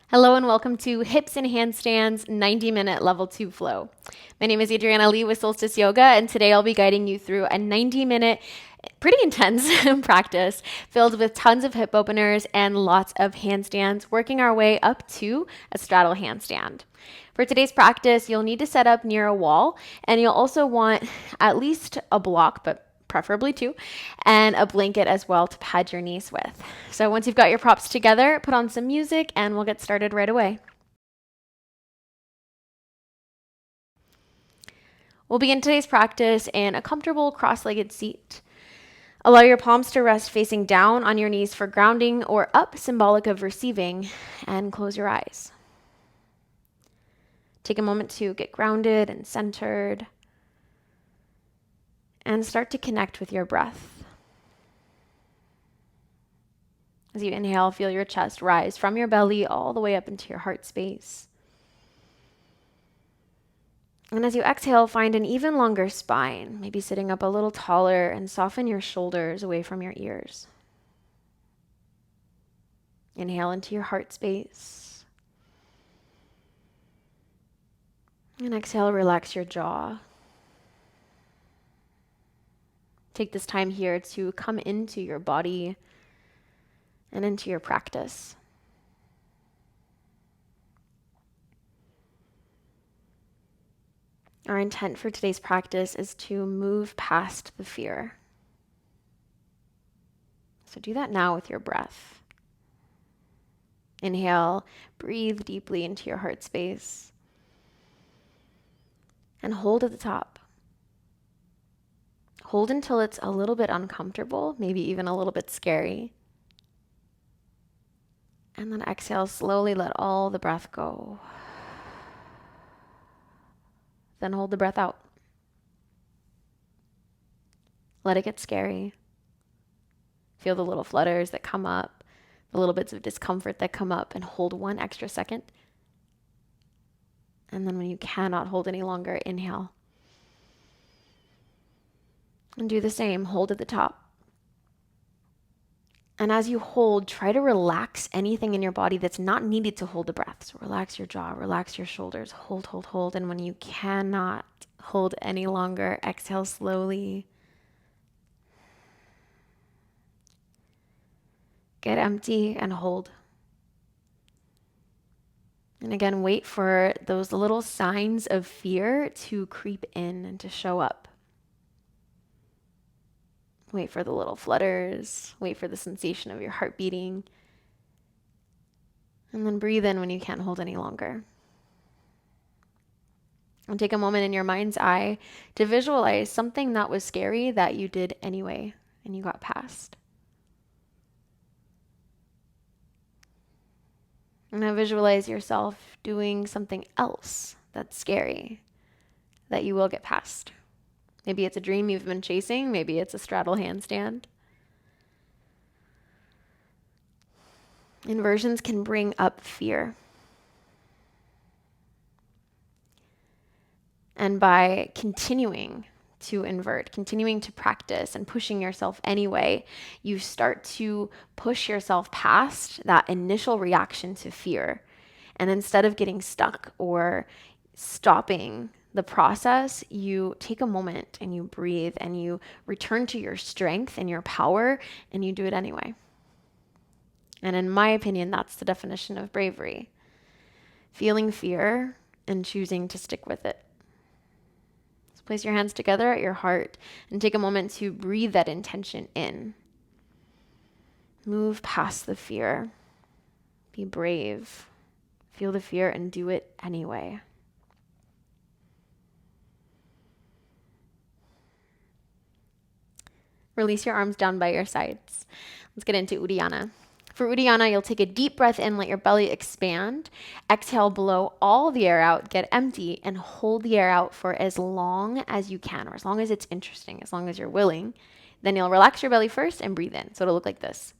Hello and welcome to Hips and Handstands 90-minute Level 2 Flow. My name is Adriana Lee with Solstice Yoga, and today I'll be guiding you through a 90-minute, pretty intense practice filled with tons of hip openers and lots of handstands, working our way up to a straddle handstand. For today's practice, you'll need to set up near a wall, and you'll also want at least a block, but preferably two, and a blanket as well to pad your knees with. So once you've got your props together, put on some music and we'll get started right away. We'll begin today's practice in a comfortable cross-legged seat. Allow your palms to rest facing down on your knees for grounding or up, symbolic of receiving, and close your eyes. Take a moment to get grounded and centered and start to connect with your breath. As you inhale, feel your chest rise from your belly all the way up into your heart space. And as you exhale, find an even longer spine, maybe sitting up a little taller, and soften your shoulders away from your ears. Inhale into your heart space. And exhale, relax your jaw. Take this time here to come into your body and into your practice. Our intent for today's practice is to move past the fear. So do that now with your breath. Inhale, breathe deeply into your heart space, and hold at the top. Hold until it's a little bit uncomfortable, maybe even a little bit scary. And then exhale, slowly let all the breath go. Then hold the breath out. Let it get scary. Feel the little flutters that come up, the little bits of discomfort that come up, and hold one extra second. And then when you cannot hold any longer, inhale. And do the same, hold at the top. And as you hold, try to relax anything in your body that's not needed to hold the breath. So relax your jaw, relax your shoulders, hold. And when you cannot hold any longer, exhale slowly. Get empty and hold. And again, wait for those little signs of fear to creep in and to show up. Wait for the little flutters. Wait for the sensation of your heart beating. And then breathe in when you can't hold any longer. And take a moment in your mind's eye to visualize something that was scary that you did anyway and you got past. And now visualize yourself doing something else that's scary that you will get past. Maybe it's a dream you've been chasing. Maybe it's a straddle handstand. Inversions can bring up fear. And by continuing to invert, continuing to practice and pushing yourself anyway, you start to push yourself past that initial reaction to fear. And instead of getting stuck or stopping the process, you take a moment and you breathe and you return to your strength and your power and you do it anyway. And in my opinion, that's the definition of bravery. Feeling fear and choosing to stick with it. So place your hands together at your heart and take a moment to breathe that intention in. Move past the fear. Be brave. Feel the fear and do it anyway. Release your arms down by your sides. Let's get into Uddiyana. For Uddiyana, you'll take a deep breath in, let your belly expand. Exhale, blow all the air out, get empty, and hold the air out for as long as you can, or as long as it's interesting, as long as you're willing. Then you'll relax your belly first and breathe in. So it'll look like this.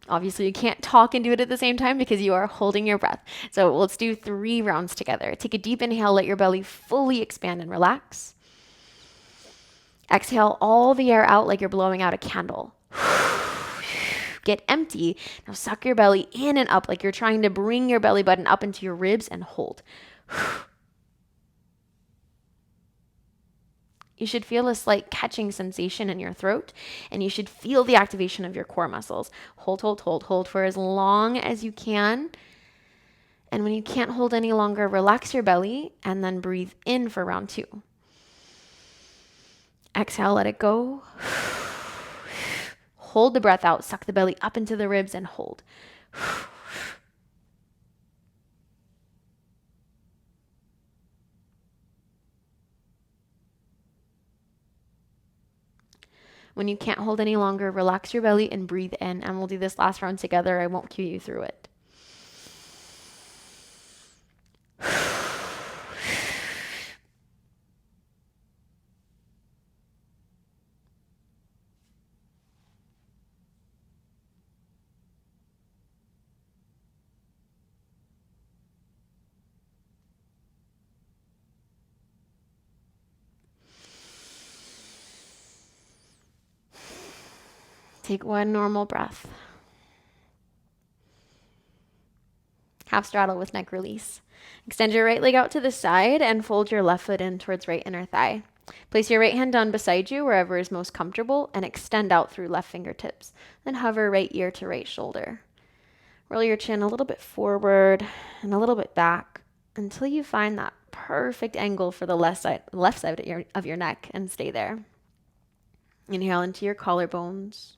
Obviously, you can't talk and do it at the same time because you are holding your breath. So let's do 3 rounds together. Take a deep inhale, let your belly fully expand and relax. Exhale all the air out like you're blowing out a candle. Get empty. Now suck your belly in and up like you're trying to bring your belly button up into your ribs and hold. You should feel a slight catching sensation in your throat, and you should feel the activation of your core muscles. Hold, hold, hold, hold for as long as you can. And when you can't hold any longer, relax your belly and then breathe in for round 2. Exhale, let it go. Hold the breath out, suck the belly up into the ribs and hold. When you can't hold any longer, relax your belly and breathe in. And we'll do this last round together. I won't cue you through it. Take one normal breath. Half straddle with neck release. Extend your right leg out to the side and fold your left foot in towards right inner thigh. Place your right hand down beside you wherever is most comfortable and extend out through left fingertips. Then hover right ear to right shoulder. Roll your chin a little bit forward and a little bit back until you find that perfect angle for the left side of your neck and stay there. Inhale into your collarbones.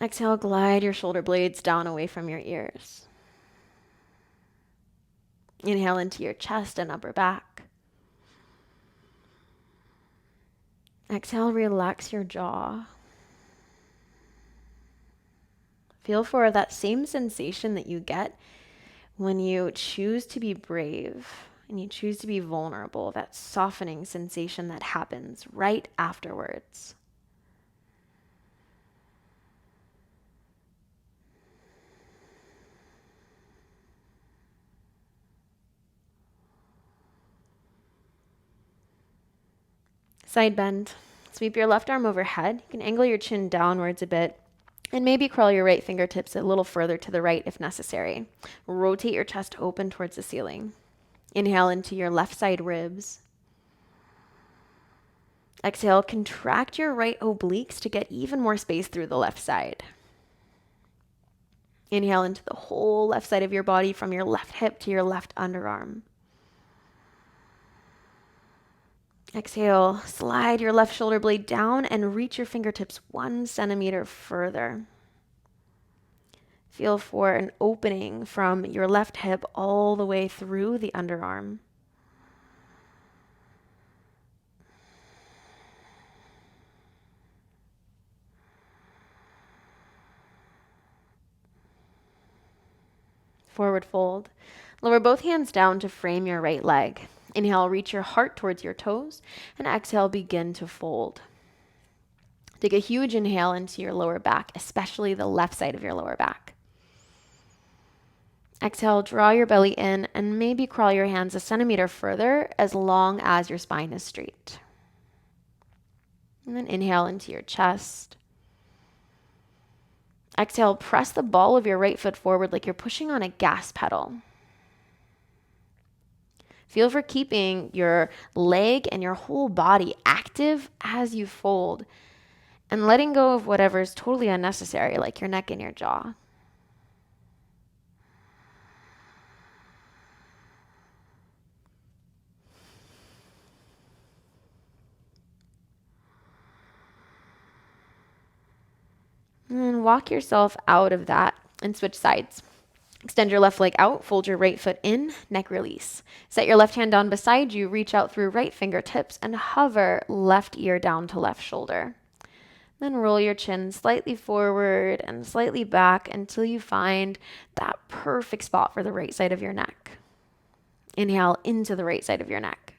Exhale, glide your shoulder blades down away from your ears. Inhale into your chest and upper back. Exhale, relax your jaw. Feel for that same sensation that you get when you choose to be brave and you choose to be vulnerable, that softening sensation that happens right afterwards. Side bend. Sweep your left arm overhead. You can angle your chin downwards a bit and maybe crawl your right fingertips a little further to the right if necessary. Rotate your chest open towards the ceiling. Inhale into your left side ribs. Exhale, contract your right obliques to get even more space through the left side. Inhale into the whole left side of your body from your left hip to your left underarm. Exhale, slide your left shoulder blade down and reach your fingertips 1 centimeter further. Feel for an opening from your left hip all the way through the underarm. Forward fold. Lower both hands down to frame your right leg. Inhale, reach your heart towards your toes, and exhale, begin to fold. Take a huge inhale into your lower back, especially the left side of your lower back. Exhale, draw your belly in and maybe crawl your hands 1 centimeter further as long as your spine is straight. And then inhale into your chest. Exhale, press the ball of your right foot forward like you're pushing on a gas pedal. Feel for keeping your leg and your whole body active as you fold and letting go of whatever is totally unnecessary, like your neck and your jaw. And then walk yourself out of that and switch sides. Extend your left leg out, fold your right foot in, neck release. Set your left hand down beside you, reach out through right fingertips and hover left ear down to left shoulder. Then roll your chin slightly forward and slightly back until you find that perfect spot for the right side of your neck. Inhale into the right side of your neck.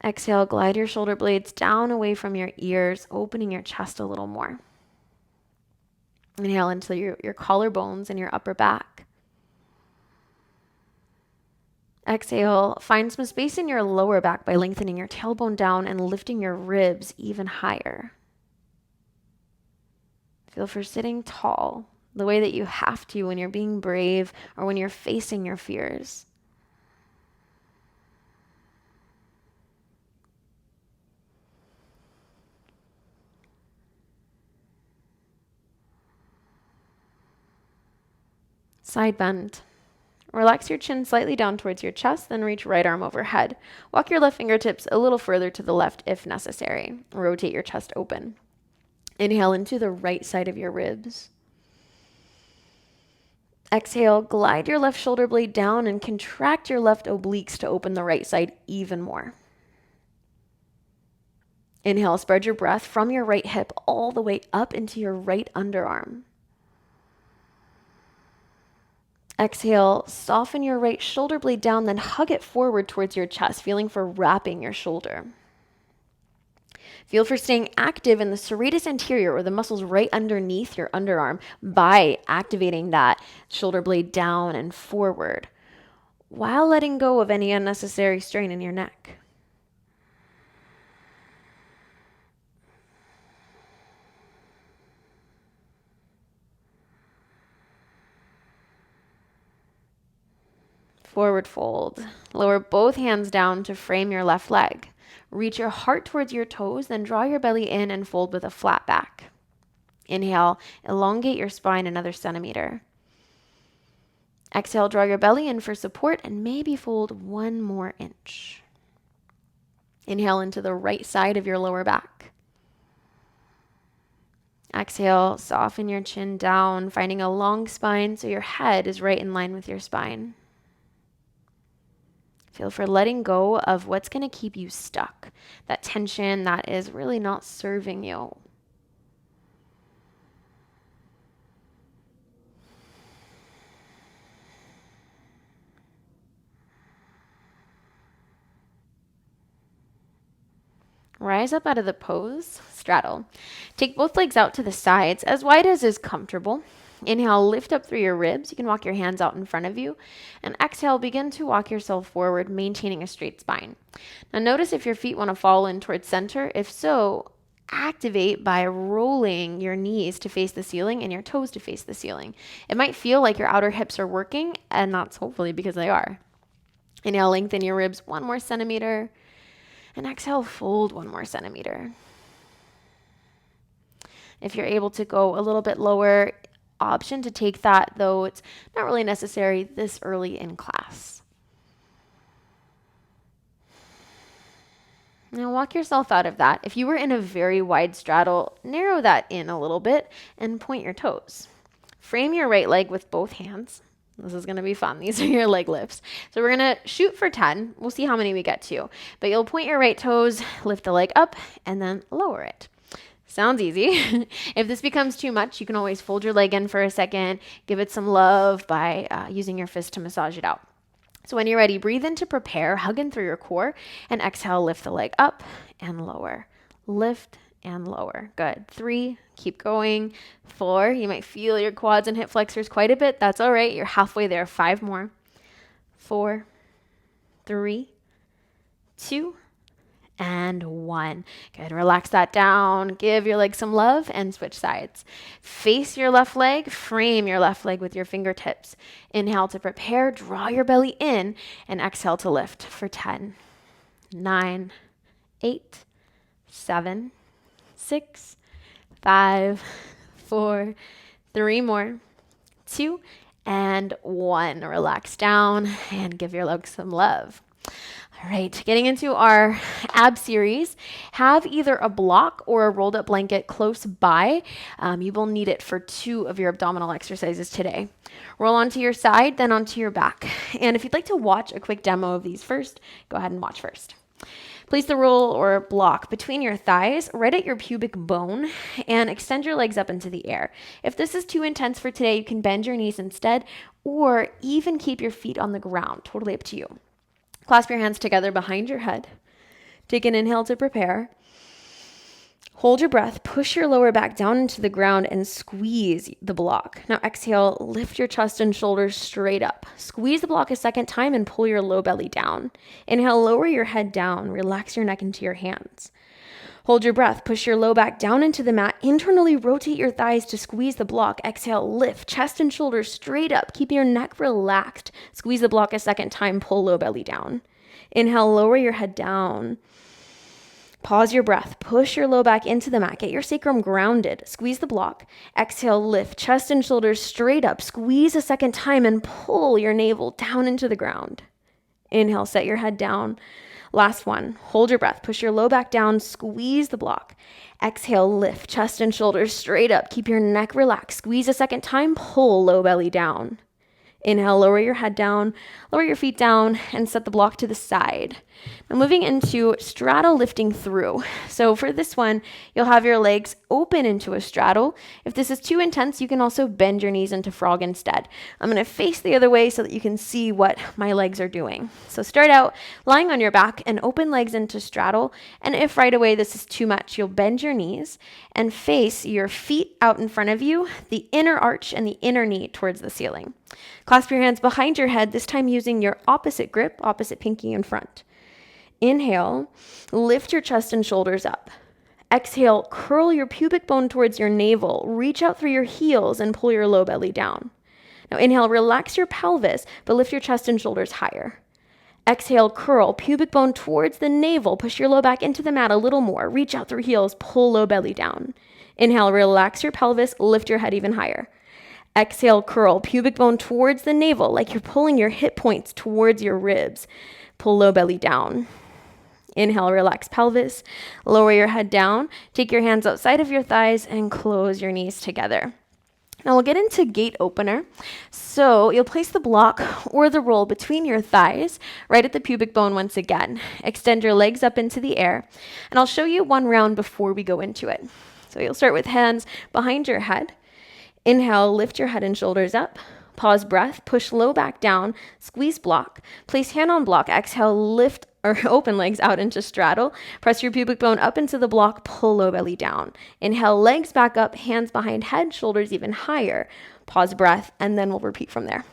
Exhale, glide your shoulder blades down away from your ears, opening your chest a little more. Inhale into your collarbones and your upper back. Exhale, find some space in your lower back by lengthening your tailbone down and lifting your ribs even higher. Feel for sitting tall, the way that you have to when you're being brave or when you're facing your fears. Side bend. Relax your chin slightly down towards your chest, then reach right arm overhead. Walk your left fingertips a little further to the left if necessary. Rotate your chest open. Inhale into the right side of your ribs. Exhale, glide your left shoulder blade down and contract your left obliques to open the right side even more. Inhale, spread your breath from your right hip all the way up into your right underarm. Exhale, soften your right shoulder blade down, then hug it forward towards your chest, feeling for wrapping your shoulder. Feel for staying active in the serratus anterior, or the muscles right underneath your underarm, by activating that shoulder blade down and forward, while letting go of any unnecessary strain in your neck. Forward fold. Lower both hands down to frame your left leg. Reach your heart towards your toes, then draw your belly in and fold with a flat back. Inhale, elongate your spine another centimeter. Exhale, draw your belly in for support and maybe fold 1 more inch. Inhale into the right side of your lower back. Exhale, soften your chin down, finding a long spine so your head is right in line with your spine. Feel for letting go of what's going to keep you stuck, that tension that is really not serving you. Rise up out of the pose, straddle. Take both legs out to the sides, as wide as is comfortable. Inhale, lift up through your ribs. You can walk your hands out in front of you. And exhale, begin to walk yourself forward, maintaining a straight spine. Now notice if your feet want to fall in towards center. If so, activate by rolling your knees to face the ceiling and your toes to face the ceiling. It might feel like your outer hips are working, and that's hopefully because they are. Inhale, lengthen your ribs 1 more centimeter. And exhale, fold 1 more centimeter. If you're able to go a little bit lower, option to take that, though it's not really necessary this early in class. Now walk yourself out of that. If you were in a very wide straddle, narrow that in a little bit and point your toes. Frame your right leg with both hands. This is going to be fun. These are your leg lifts. So we're going to shoot for 10. We'll see how many we get to. But you'll point your right toes, lift the leg up, and then lower it. Sounds easy. If this becomes too much, you can always fold your leg in for a second, give it some love by using your fist to massage it out. So when you're ready, breathe in to prepare, hug in through your core, and exhale, lift the leg up and lower. Lift and lower. Good. 3, keep going. 4, you might feel your quads and hip flexors quite a bit. That's all right. You're halfway there. 5 more. 4, 3, 2, and 1. Good. Relax that down. Give your leg some love and switch sides. Face your left leg. Frame your left leg with your fingertips. Inhale to prepare. Draw your belly in and exhale to lift for 10, 9, 8, 7, 6, 5, 4, 3 more, 2, and 1. Relax down and give your legs some love. All right, getting into our ab series, have either a block or a rolled up blanket close by. You will need it for 2 of your abdominal exercises today. Roll onto your side, then onto your back. And if you'd like to watch a quick demo of these first, go ahead and watch first. Place the roll or block between your thighs, right at your pubic bone, and extend your legs up into the air. If this is too intense for today, you can bend your knees instead, or even keep your feet on the ground. Totally up to you. Clasp your hands together behind your head. Take an inhale to prepare. Hold your breath, push your lower back down into the ground and squeeze the block. Now exhale, lift your chest and shoulders straight up. Squeeze the block a second time and pull your low belly down. Inhale, lower your head down, relax your neck into your hands. Hold your breath, push your low back down into the mat, internally rotate your thighs to squeeze the block. Exhale, lift chest and shoulders straight up, keep your neck relaxed. Squeeze the block a second time, pull low belly down. Inhale, lower your head down. Pause your breath, push your low back into the mat, get your sacrum grounded, squeeze the block. Exhale, lift chest and shoulders straight up, squeeze a second time and pull your navel down into the ground. Inhale, set your head down. Last one, hold your breath, push your low back down, squeeze the block. Exhale, lift chest and shoulders straight up, keep your neck relaxed, squeeze a second time, pull low belly down. Inhale, lower your head down, lower your feet down, and set the block to the side. Now moving into straddle lifting through. So for this one, you'll have your legs open into a straddle. If this is too intense, you can also bend your knees into frog instead. I'm going to face the other way so that you can see what my legs are doing. So start out lying on your back and open legs into straddle. And if right away this is too much, you'll bend your knees and face your feet out in front of you, the inner arch and the inner knee towards the ceiling. Clasp your hands behind your head, this time using your opposite grip, opposite pinky in front. Inhale, lift your chest and shoulders up. Exhale, curl your pubic bone towards your navel, reach out through your heels and pull your low belly down. Now inhale, relax your pelvis, but lift your chest and shoulders higher. Exhale, curl pubic bone towards the navel, push your low back into the mat a little more, reach out through heels, pull low belly down. Inhale, relax your pelvis, lift your head even higher. Exhale, curl pubic bone towards the navel, like you're pulling your hip points towards your ribs. Pull low belly down. Inhale, relax pelvis, lower your head down, take your hands outside of your thighs and close your knees together. Now we'll get into gate opener. So you'll place the block or the roll between your thighs, right at the pubic bone once again. Extend your legs up into the air, and I'll show you one round before we go into it. So you'll start with hands behind your head. Inhale, lift your head and shoulders up. Pause breath, push low back down, squeeze block, place hand on block, exhale, lift or open legs out into straddle, press your pubic bone up into the block, pull low belly down. Inhale, legs back up, hands behind head, shoulders even higher. Pause breath, and then we'll repeat from there.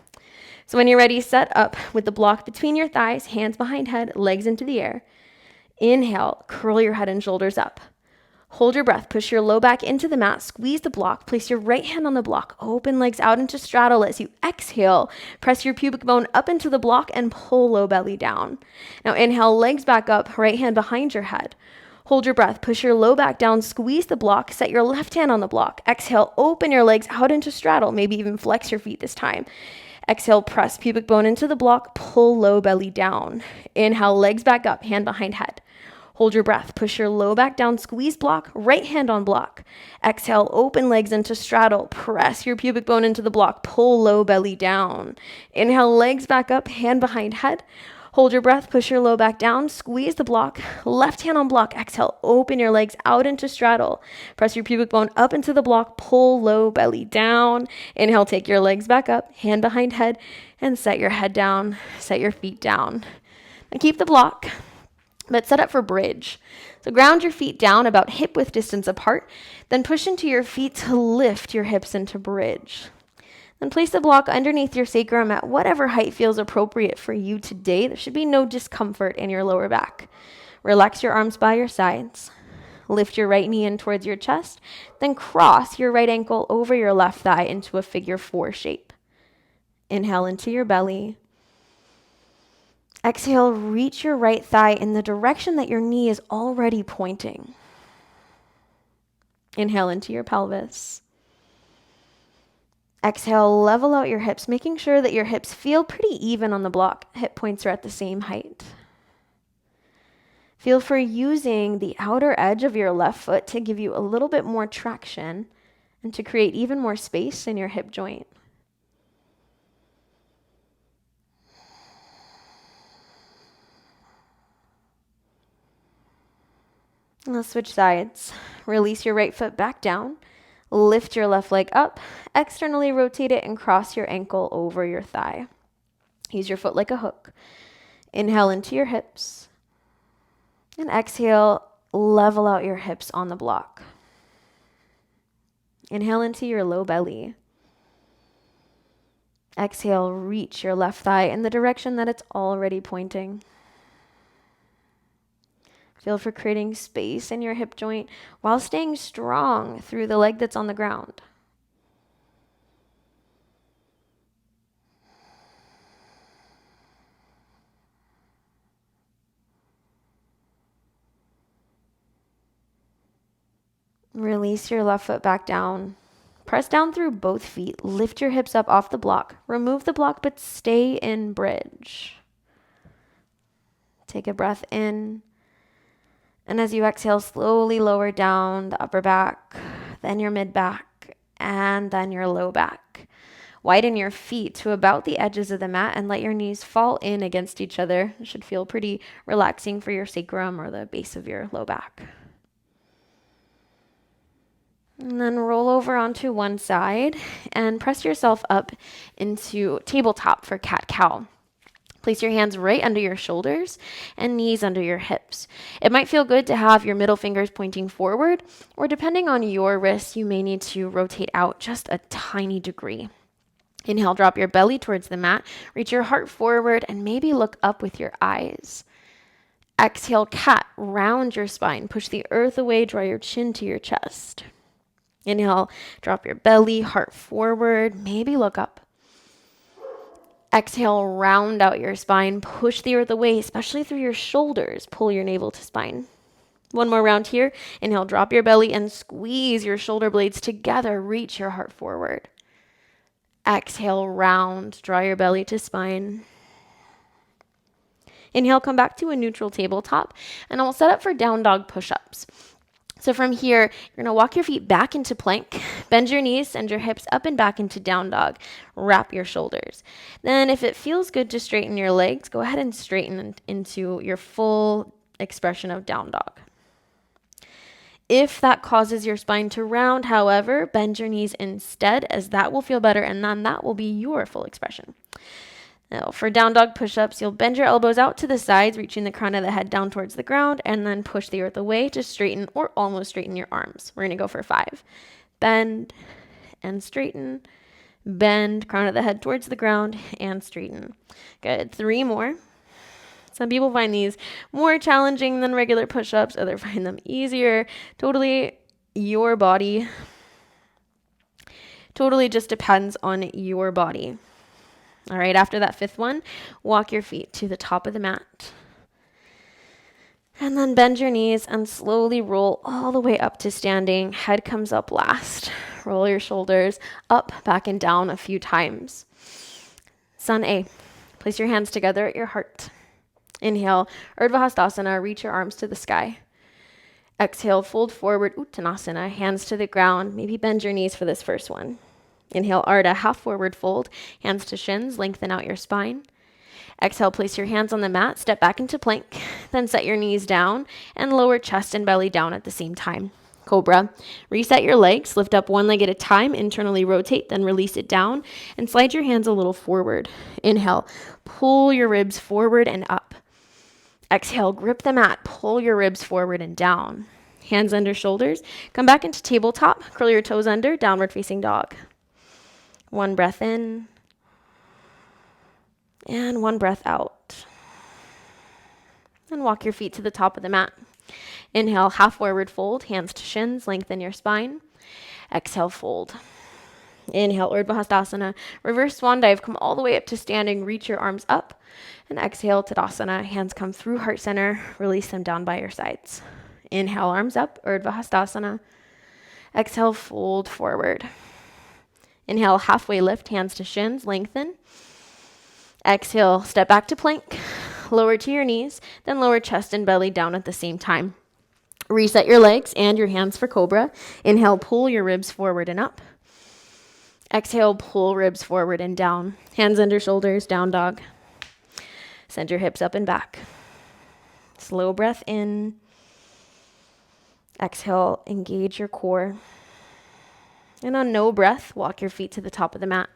So when you're ready, set up with the block between your thighs, hands behind head, legs into the air. Inhale, curl your head and shoulders up. Hold your breath, push your low back into the mat, squeeze the block, place your right hand on the block, open legs out into straddle as you exhale, press your pubic bone up into the block and pull low belly down. Now inhale, legs back up, right hand behind your head. Hold your breath, push your low back down, squeeze the block, set your left hand on the block. Exhale, open your legs out into straddle, maybe even flex your feet this time. Exhale, press pubic bone into the block, pull low belly down. Inhale, legs back up, hand behind head. Hold your breath, push your low back down, squeeze block, right hand on block. Exhale, open legs into straddle, press your pubic bone into the block, pull low belly down. Inhale, legs back up, hand behind head. Hold your breath, push your low back down, squeeze the block, left hand on block. Exhale, open your legs out into straddle. Press your pubic bone up into the block, pull low belly down. Inhale, take your legs back up, hand behind head, and set your head down, set your feet down. Now keep the block, but set up for bridge. So ground your feet down about hip width distance apart, then push into your feet to lift your hips into bridge. Then place the block underneath your sacrum at whatever height feels appropriate for you today. There should be no discomfort in your lower back. Relax your arms by your sides. Lift your right knee in towards your chest, then cross your right ankle over your left thigh into a figure 4 shape. Inhale into your belly. Exhale, reach your right thigh in the direction that your knee is already pointing. Inhale into your pelvis. Exhale, level out your hips, making sure that your hips feel pretty even on the block. Hip points are at the same height. Feel for using the outer edge of your left foot to give you a little bit more traction and to create even more space in your hip joint. Let's switch sides. Release your right foot back down. Lift your left leg up. Externally rotate it and cross your ankle over your thigh. Use your foot like a hook. Inhale into your hips. And exhale, level out your hips on the block. Inhale into your low belly. Exhale, reach your left thigh in the direction that it's already pointing. Feel for creating space in your hip joint while staying strong through the leg that's on the ground. Release your left foot back down. Press down through both feet. Lift your hips up off the block. Remove the block, but stay in bridge. Take a breath in. And as you exhale, slowly lower down the upper back, then your mid back, and then your low back. Widen your feet to about the edges of the mat and let your knees fall in against each other. It should feel pretty relaxing for your sacrum or the base of your low back. And then roll over onto one side and press yourself up into tabletop for cat-cow. Place your hands right under your shoulders and knees under your hips. It might feel good to have your middle fingers pointing forward, or depending on your wrists, you may need to rotate out just a tiny degree. Inhale, drop your belly towards the mat, reach your heart forward, and maybe look up with your eyes. Exhale, cat, round your spine, push the earth away, draw your chin to your chest. Inhale, drop your belly, heart forward, maybe look up. Exhale, round out your spine, push the earth away, especially through your shoulders. Pull your navel to spine. One more round here. Inhale, drop your belly and squeeze your shoulder blades together. Reach your heart forward. Exhale, round, draw your belly to spine. Inhale, come back to a neutral tabletop, and we'll set up for down dog push-ups. So from here, you're going to walk your feet back into plank, bend your knees, send your hips up and back into down dog, wrap your shoulders. Then if it feels good to straighten your legs, go ahead and straighten into your full expression of down dog. If that causes your spine to round, however, bend your knees instead, as that will feel better, and then that will be your full expression. Now, for down dog push-ups, you'll bend your elbows out to the sides, reaching the crown of the head down towards the ground, and then push the earth away to straighten or almost straighten your arms. We're going to go for 5. Bend and straighten. Bend, crown of the head towards the ground, and straighten. Good. 3 more. Some people find these more challenging than regular push-ups. Others find them easier. Totally your body. Totally just depends on your body. All right, after that 5th one, walk your feet to the top of the mat. And then bend your knees and slowly roll all the way up to standing. Head comes up last. Roll your shoulders up, back, and down a few times. Sun A. Place your hands together at your heart. Inhale, Urdhva Hastasana, reach your arms to the sky. Exhale, fold forward, Uttanasana, hands to the ground. Maybe bend your knees for this first one. Inhale, Ardha, half forward fold, hands to shins, lengthen out your spine. Exhale, place your hands on the mat, step back into plank, then set your knees down and lower chest and belly down at the same time. Cobra. Reset your legs, lift up one leg at a time, internally rotate, then release it down, and slide your hands a little forward. Inhale, pull your ribs forward and up. Exhale, grip the mat, pull your ribs forward and down. Hands under shoulders, come back into tabletop, curl your toes under, downward facing dog. 1 breath in, and 1 breath out. And walk your feet to the top of the mat. Inhale, half forward fold, hands to shins, lengthen your spine. Exhale, fold. Inhale, Urdhva Hastasana, reverse swan dive, come all the way up to standing, reach your arms up. And exhale, Tadasana, hands come through heart center, release them down by your sides. Inhale, arms up, Urdhva Hastasana. Exhale, fold forward. Inhale, halfway lift, hands to shins, lengthen. Exhale, step back to plank, lower to your knees, then lower chest and belly down at the same time. Reset your legs and your hands for cobra. Inhale, pull your ribs forward and up. Exhale, pull ribs forward and down. Hands under shoulders, down dog. Send your hips up and back. Slow breath in. Exhale, engage your core. And on no breath, walk your feet to the top of the mat.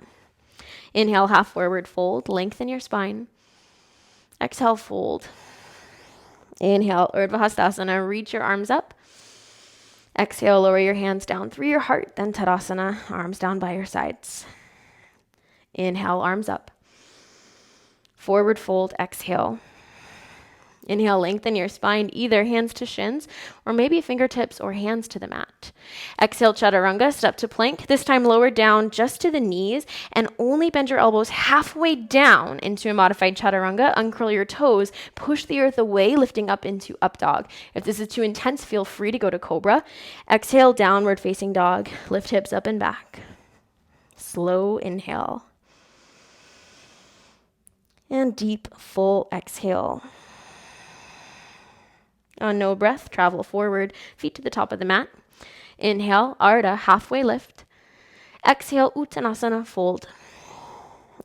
Inhale, half forward fold, lengthen your spine. Exhale, fold. Inhale, Urdhva Hastasana, reach your arms up. Exhale, lower your hands down through your heart, then Tadasana, arms down by your sides. Inhale, arms up. Forward fold, exhale. Inhale, lengthen your spine, either hands to shins, or maybe fingertips or hands to the mat. Exhale, Chaturanga, step to plank. This time lower down just to the knees, and only bend your elbows halfway down into a modified Chaturanga. Uncurl your toes, push the earth away, lifting up into up dog. If this is too intense, feel free to go to cobra. Exhale, downward facing dog. Lift hips up and back. Slow inhale. And deep, full exhale. On no breath, travel forward, feet to the top of the mat. Inhale, Ardha, halfway lift. Exhale, Uttanasana, fold.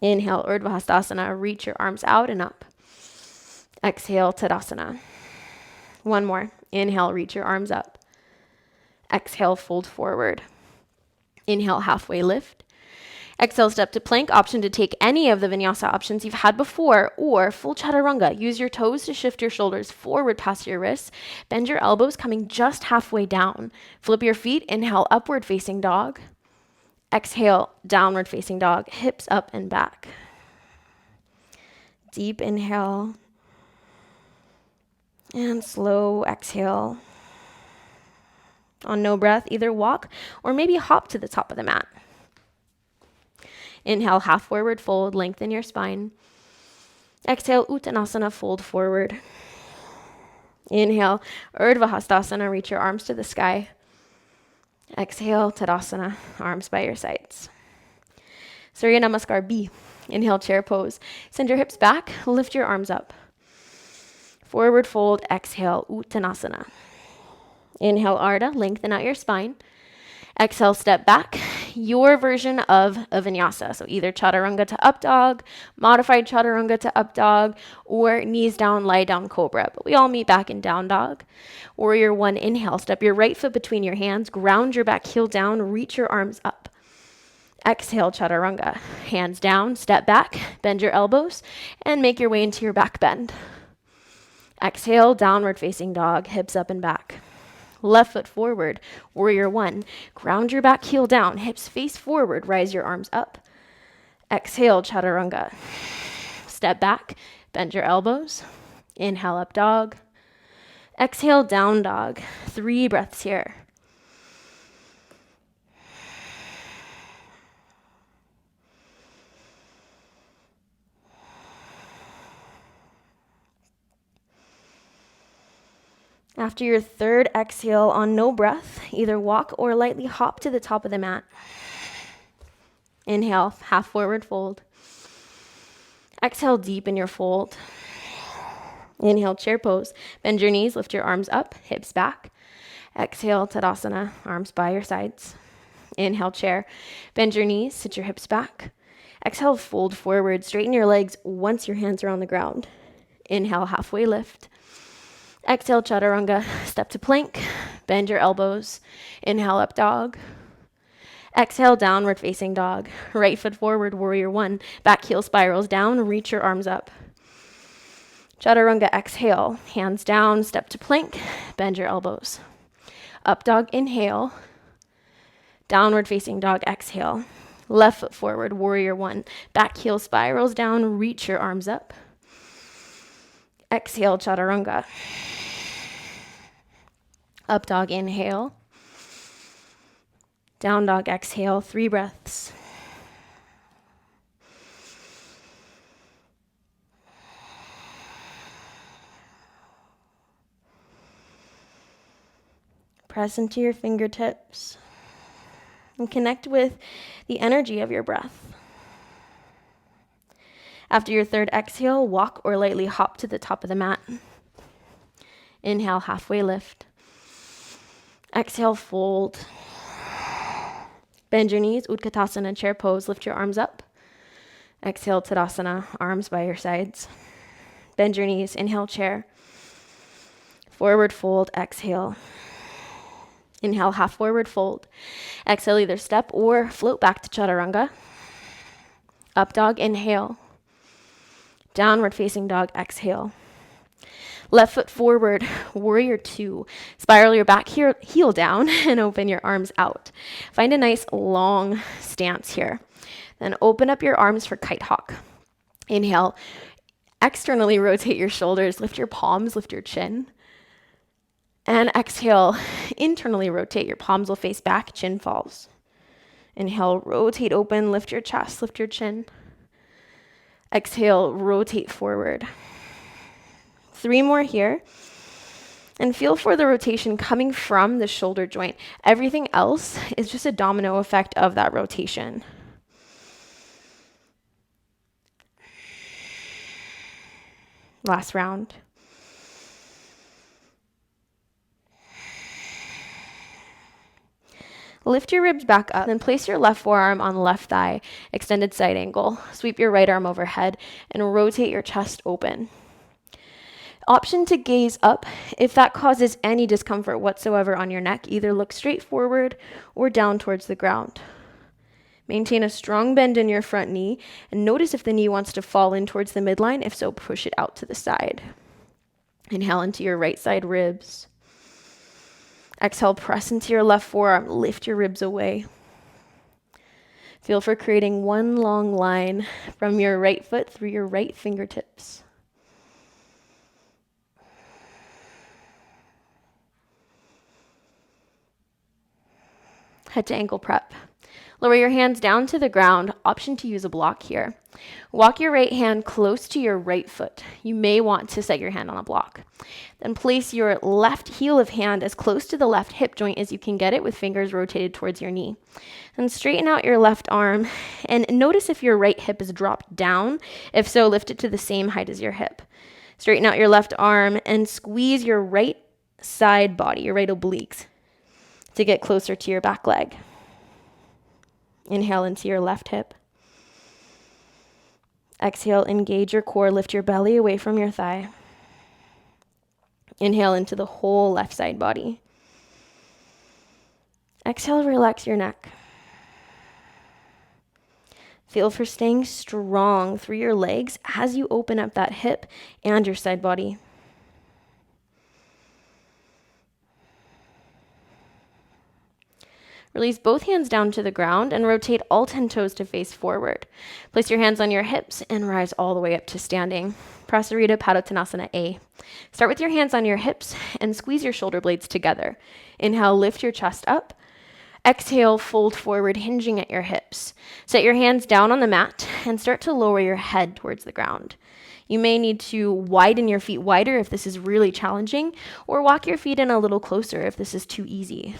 Inhale, Urdhva Hastasana, reach your arms out and up. Exhale, Tadasana. One more. Inhale, reach your arms up. Exhale, fold forward. Inhale, halfway lift. Exhale, step to plank. Option to take any of the vinyasa options you've had before, or full chaturanga. Use your toes to shift your shoulders forward past your wrists. Bend your elbows, coming just halfway down. Flip your feet. Inhale, upward facing dog. Exhale, downward facing dog. Hips up and back. Deep inhale. And slow exhale. On no breath, either walk or maybe hop to the top of the mat. Inhale, half forward fold, lengthen your spine. Exhale, Uttanasana, fold forward. Inhale, Urdhva Hastasana, reach your arms to the sky. Exhale, Tadasana, arms by your sides. Surya Namaskar B. Inhale, chair pose. Send your hips back, lift your arms up. Forward fold, exhale, Uttanasana. Inhale, Ardha, lengthen out your spine. Exhale, step back, your version of a vinyasa. So either chaturanga to up dog, modified chaturanga to up dog, or knees down, lie down cobra. But we all meet back in down dog. Warrior one, inhale, step your right foot between your hands, ground your back heel down, reach your arms up. Exhale, chaturanga. Hands down, step back, bend your elbows, and make your way into your back bend. Exhale, downward facing dog, hips up and back. Left foot forward, warrior one. Ground your back heel down, hips face forward, rise your arms up. Exhale, chaturanga. Step back, bend your elbows. Inhale, up dog. Exhale, down dog. 3 breaths here. After your third exhale on no breath, either walk or lightly hop to the top of the mat. Inhale, half forward fold. Exhale, deepen your fold. Inhale, chair pose. Bend your knees, lift your arms up, hips back. Exhale, Tadasana, arms by your sides. Inhale, chair. Bend your knees, sit your hips back. Exhale, fold forward. Straighten your legs once your hands are on the ground. Inhale, halfway lift. Exhale, chaturanga, step to plank, bend your elbows. Inhale, up dog. Exhale, downward facing dog. Right foot forward, warrior one. Back heel spirals down, reach your arms up. Chaturanga, exhale, hands down, step to plank, bend your elbows. Up dog, inhale. Downward facing dog, exhale. Left foot forward, warrior one. Back heel spirals down, reach your arms up. Exhale, chaturanga. Up dog, inhale. Down dog, exhale. 3 breaths. Press into your fingertips and connect with the energy of your breath. After your third exhale, walk or lightly hop to the top of the mat. Inhale, halfway lift. Exhale, fold. Bend your knees, Utkatasana, chair pose. Lift your arms up. Exhale, Tadasana, arms by your sides. Bend your knees, inhale, chair. Forward fold, exhale. Inhale, half forward fold. Exhale, either step or float back to chaturanga. Up dog, inhale. Downward facing dog, exhale. Left foot forward, warrior two. Spiral your back heel down and open your arms out. Find a nice long stance here. Then open up your arms for kite hawk. Inhale, externally rotate your shoulders, lift your palms, lift your chin. And exhale, internally rotate, your palms will face back, chin falls. Inhale, rotate open, lift your chest, lift your chin. Exhale, rotate forward. 3 more here. And feel for the rotation coming from the shoulder joint. Everything else is just a domino effect of that rotation. Last round. Lift your ribs back up, then place your left forearm on left thigh, extended side angle. Sweep your right arm overhead and rotate your chest open. Option to gaze up. If that causes any discomfort whatsoever on your neck, either look straight forward or down towards the ground. Maintain a strong bend in your front knee and notice if the knee wants to fall in towards the midline. If so, push it out to the side. Inhale into your right side ribs. Exhale, press into your left forearm, lift your ribs away. Feel for creating one long line from your right foot through your right fingertips. Head to ankle prep. Lower your hands down to the ground, option to use a block here. Walk your right hand close to your right foot. You may want to set your hand on a block. Then place your left heel of hand as close to the left hip joint as you can get it with fingers rotated towards your knee. Then straighten out your left arm and notice if your right hip is dropped down. If so, lift it to the same height as your hip. Straighten out your left arm and squeeze your right side body, your right obliques, to get closer to your back leg. Inhale into your left hip. Exhale, engage your core, lift your belly away from your thigh. Inhale into the whole left side body. Exhale, relax your neck. Feel for staying strong through your legs as you open up that hip and your side body. Release both hands down to the ground and rotate all 10 toes to face forward. Place your hands on your hips and rise all the way up to standing. Prasarita Padottanasana A. Start with your hands on your hips and squeeze your shoulder blades together. Inhale, lift your chest up. Exhale, fold forward, hinging at your hips. Set your hands down on the mat and start to lower your head towards the ground. You may need to widen your feet wider if this is really challenging, or walk your feet in a little closer if this is too easy.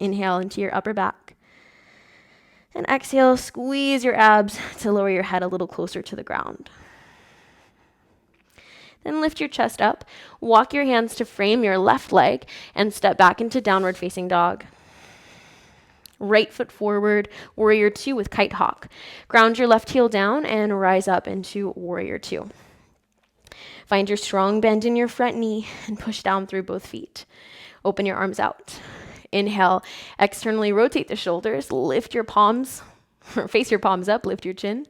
Inhale into your upper back. And exhale, squeeze your abs to lower your head a little closer to the ground. Then lift your chest up, walk your hands to frame your left leg, and step back into downward facing dog. Right foot forward, warrior two with kite hawk. Ground your left heel down and rise up into warrior two. Find your strong bend in your front knee and push down through both feet. Open your arms out. Inhale, externally rotate the shoulders, lift your palms, or face your palms up, lift your chin.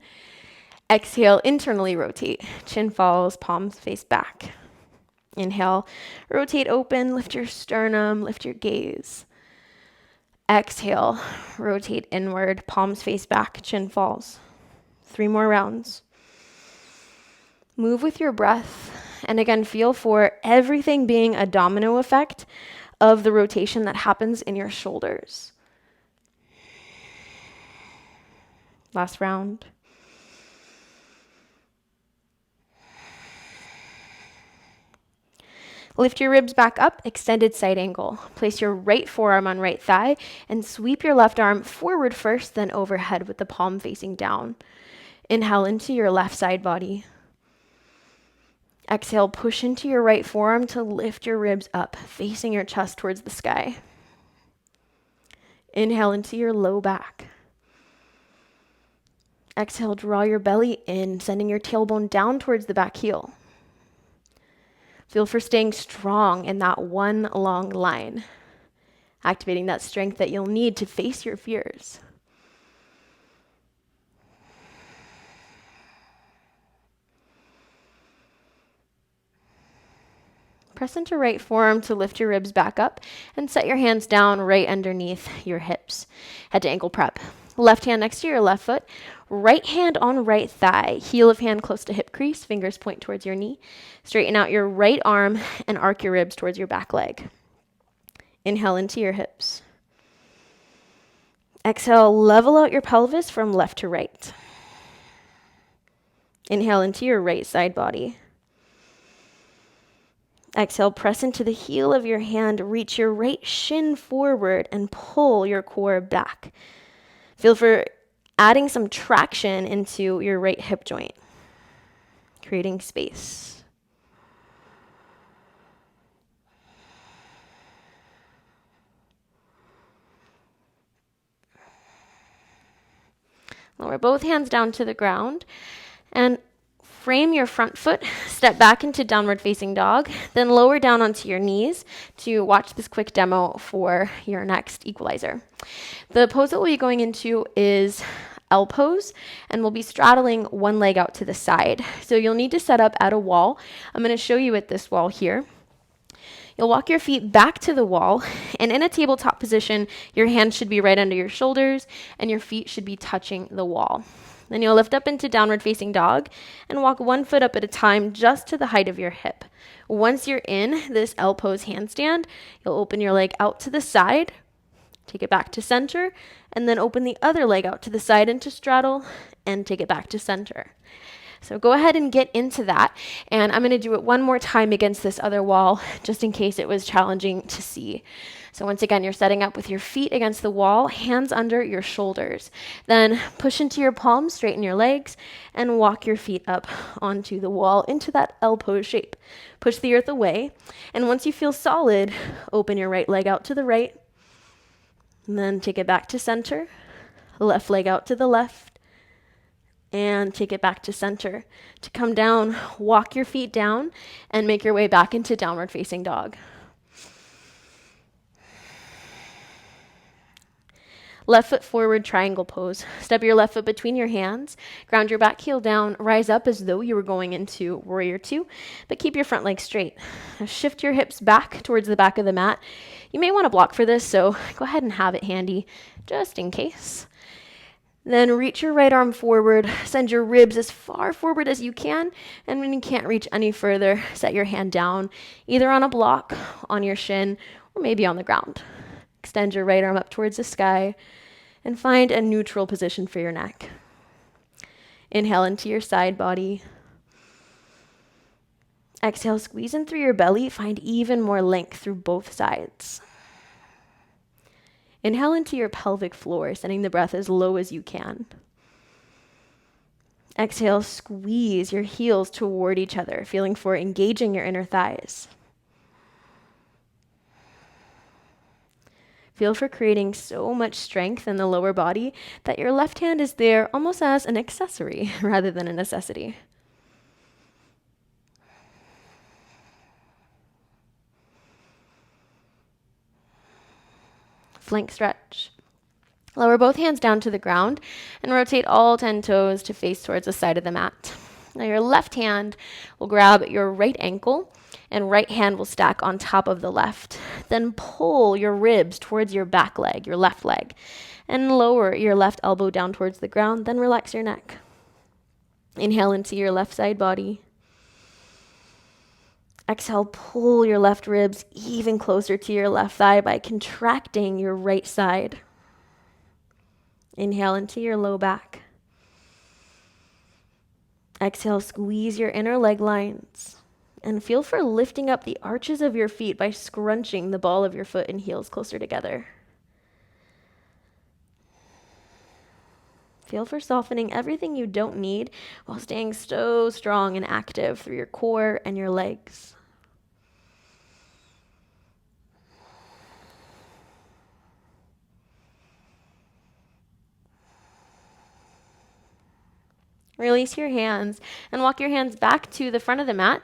Exhale, internally rotate, chin falls, palms face back. Inhale, rotate open, lift your sternum, lift your gaze. Exhale, rotate inward, palms face back, chin falls. 3 more rounds. Move with your breath, and again, feel for everything being a domino effect of the rotation that happens in your shoulders. Last round. Lift your ribs back up, extended side angle. Place your right forearm on right thigh and sweep your left arm forward first, then overhead with the palm facing down. Inhale into your left side body. Exhale, push into your right forearm to lift your ribs up, facing your chest towards the sky. Inhale into your low back. Exhale, draw your belly in, sending your tailbone down towards the back heel. Feel for staying strong in that one long line, activating that strength that you'll need to face your fears. Press into right forearm to lift your ribs back up and set your hands down right underneath your hips. Head to ankle prep. Left hand next to your left foot, right hand on right thigh, heel of hand close to hip crease, fingers point towards your knee. Straighten out your right arm and arc your ribs towards your back leg. Inhale into your hips. Exhale, level out your pelvis from left to right. Inhale into your right side body. Exhale, press into the heel of your hand, reach your right shin forward and pull your core back. Feel for adding some traction into your right hip joint, creating space. Lower both hands down to the ground and frame your front foot, step back into downward facing dog, then lower down onto your knees to watch this quick demo for your next equalizer. The pose that we'll be going into is L pose, and we'll be straddling one leg out to the side. So you'll need to set up at a wall. I'm going to show you at this wall here. You'll walk your feet back to the wall, and in a tabletop position, your hands should be right under your shoulders, and your feet should be touching the wall. Then you'll lift up into downward facing dog and walk one foot up at a time just to the height of your hip. Once you're in this L pose handstand, you'll open your leg out to the side, take it back to center, and then open the other leg out to the side into straddle and take it back to center. So go ahead and get into that. And I'm going to do it one more time against this other wall, just in case it was challenging to see. So once again, you're setting up with your feet against the wall, hands under your shoulders. Then push into your palms, straighten your legs, and walk your feet up onto the wall into that L pose shape. Push the earth away. And once you feel solid, open your right leg out to the right. And then take it back to center. Left leg out to the left. And take it back to center. To come down, walk your feet down and make your way back into downward facing dog. Left foot forward, triangle pose. Step your left foot between your hands, ground your back heel down, rise up as though you were going into warrior two, but keep your front leg straight. Now shift your hips back towards the back of the mat. You may want to block for this, so go ahead and have it handy just in case. Then reach your right arm forward, send your ribs as far forward as you can, and when you can't reach any further, set your hand down, either on a block, on your shin, or maybe on the ground. Extend your right arm up towards the sky, and find a neutral position for your neck. Inhale into your side body. Exhale, squeeze in through your belly, find even more length through both sides. Inhale into your pelvic floor, sending the breath as low as you can. Exhale, squeeze your heels toward each other, feeling for engaging your inner thighs. Feel for creating so much strength in the lower body that your left hand is there almost as an accessory rather than a necessity. Flank stretch. Lower both hands down to the ground and rotate all 10 toes to face towards the side of the mat. Now your left hand will grab your right ankle and right hand will stack on top of the left. Then pull your ribs towards your back leg, your left leg, and lower your left elbow down towards the ground, then relax your neck. Inhale into your left side body. Exhale, pull your left ribs even closer to your left thigh by contracting your right side. Inhale into your low back. Exhale, squeeze your inner leg lines. And feel for lifting up the arches of your feet by scrunching the ball of your foot and heels closer together. Feel for softening everything you don't need while staying so strong and active through your core and your legs. Release your hands and walk your hands back to the front of the mat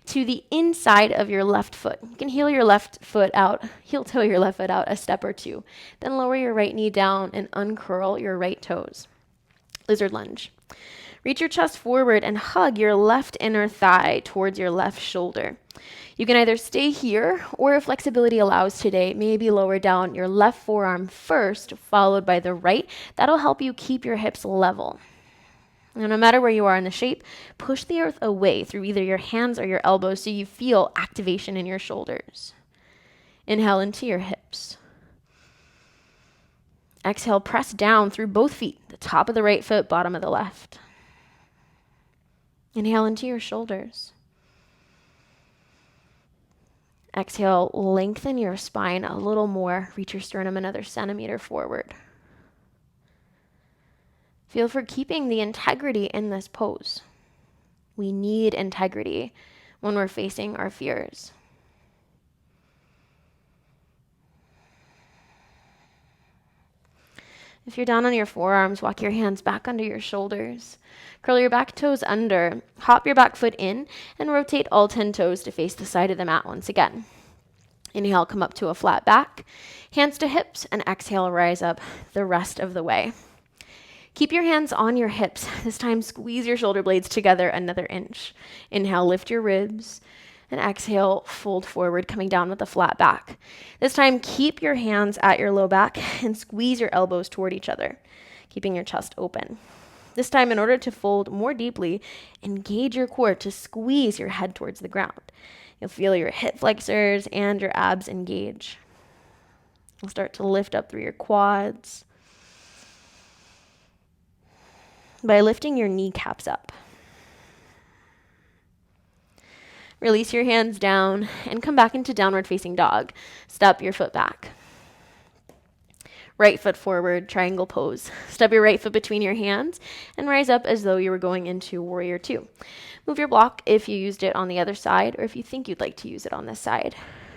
to the inside of your left foot. You can heel toe your left foot out a step or two. Then lower your right knee down and uncurl your right toes. Lizard lunge. Reach your chest forward and hug your left inner thigh towards your left shoulder. You can either stay here, or if flexibility allows today, maybe lower down your left forearm first, followed by the right. That'll help you keep your hips level. Now, no matter where you are in the shape, push the earth away through either your hands or your elbows so you feel activation in your shoulders. Inhale into your hips. Exhale, press down through both feet, the top of the right foot, bottom of the left. Inhale into your shoulders. Exhale, lengthen your spine a little more. Reach your sternum another centimeter forward. Feel for keeping the integrity in this pose. We need integrity when we're facing our fears. If you're down on your forearms, walk your hands back under your shoulders. Curl your back toes under, hop your back foot in, and rotate all 10 toes to face the side of the mat once again. Inhale, come up to a flat back, hands to hips, and exhale, rise up the rest of the way. Keep your hands on your hips. This time, squeeze your shoulder blades together another inch. Inhale, lift your ribs, and exhale, fold forward, coming down with a flat back. This time, keep your hands at your low back and squeeze your elbows toward each other, keeping your chest open. This time, in order to fold more deeply, engage your core to squeeze your head towards the ground. You'll feel your hip flexors and your abs engage. You'll start to lift up through your quads by lifting your kneecaps up. Release your hands down and come back into downward facing dog. Step your foot back. Right foot forward, triangle pose. Step your right foot between your hands and rise up as though you were going into warrior two. Move your block if you used it on the other side or if you think you'd like to use it on this side.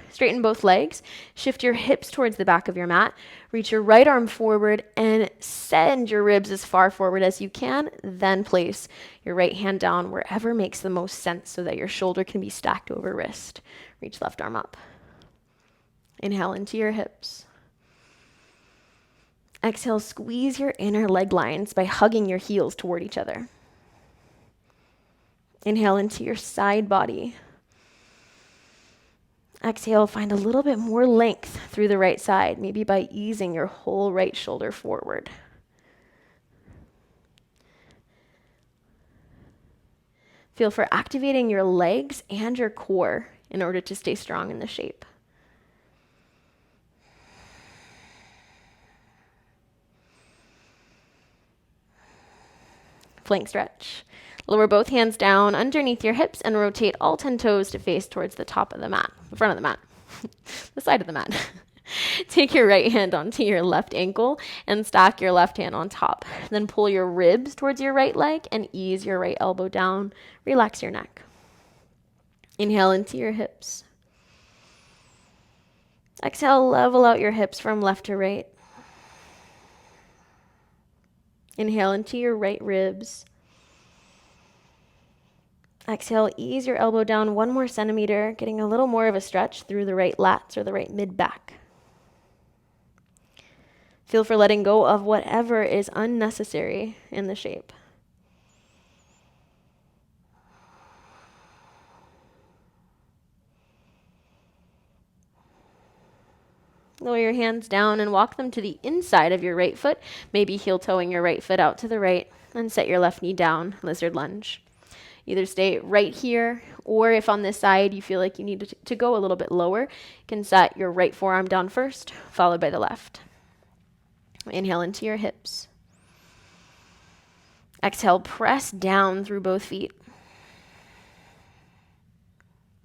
Straighten both legs. Shift your hips towards the back of your mat. Reach your right arm forward and send your ribs as far forward as you can. Then place your right hand down wherever makes the most sense so that your shoulder can be stacked over wrist. Reach left arm up. Inhale into your hips. Exhale, squeeze your inner leg lines by hugging your heels toward each other. Inhale into your side body. Exhale, find a little bit more length through the right side, maybe by easing your whole right shoulder forward. Feel for activating your legs and your core in order to stay strong in the shape. Flank stretch. Lower both hands down underneath your hips and rotate all 10 toes to face towards the top of the mat, the front of the mat, the side of the mat. Take your right hand onto your left ankle and stack your left hand on top. Then pull your ribs towards your right leg and ease your right elbow down. Relax your neck. Inhale into your hips. Exhale, level out your hips from left to right. Inhale into your right ribs. Exhale, ease your elbow down 1 more centimeter, getting a little more of a stretch through the right lats or the right mid-back. Feel for letting go of whatever is unnecessary in the shape. Lower your hands down and walk them to the inside of your right foot, maybe heel-toeing your right foot out to the right, and set your left knee down, lizard lunge. Either stay right here, or if on this side you feel like you need to go a little bit lower, you can set your right forearm down first, followed by the left. Inhale into your hips. Exhale, press down through both feet.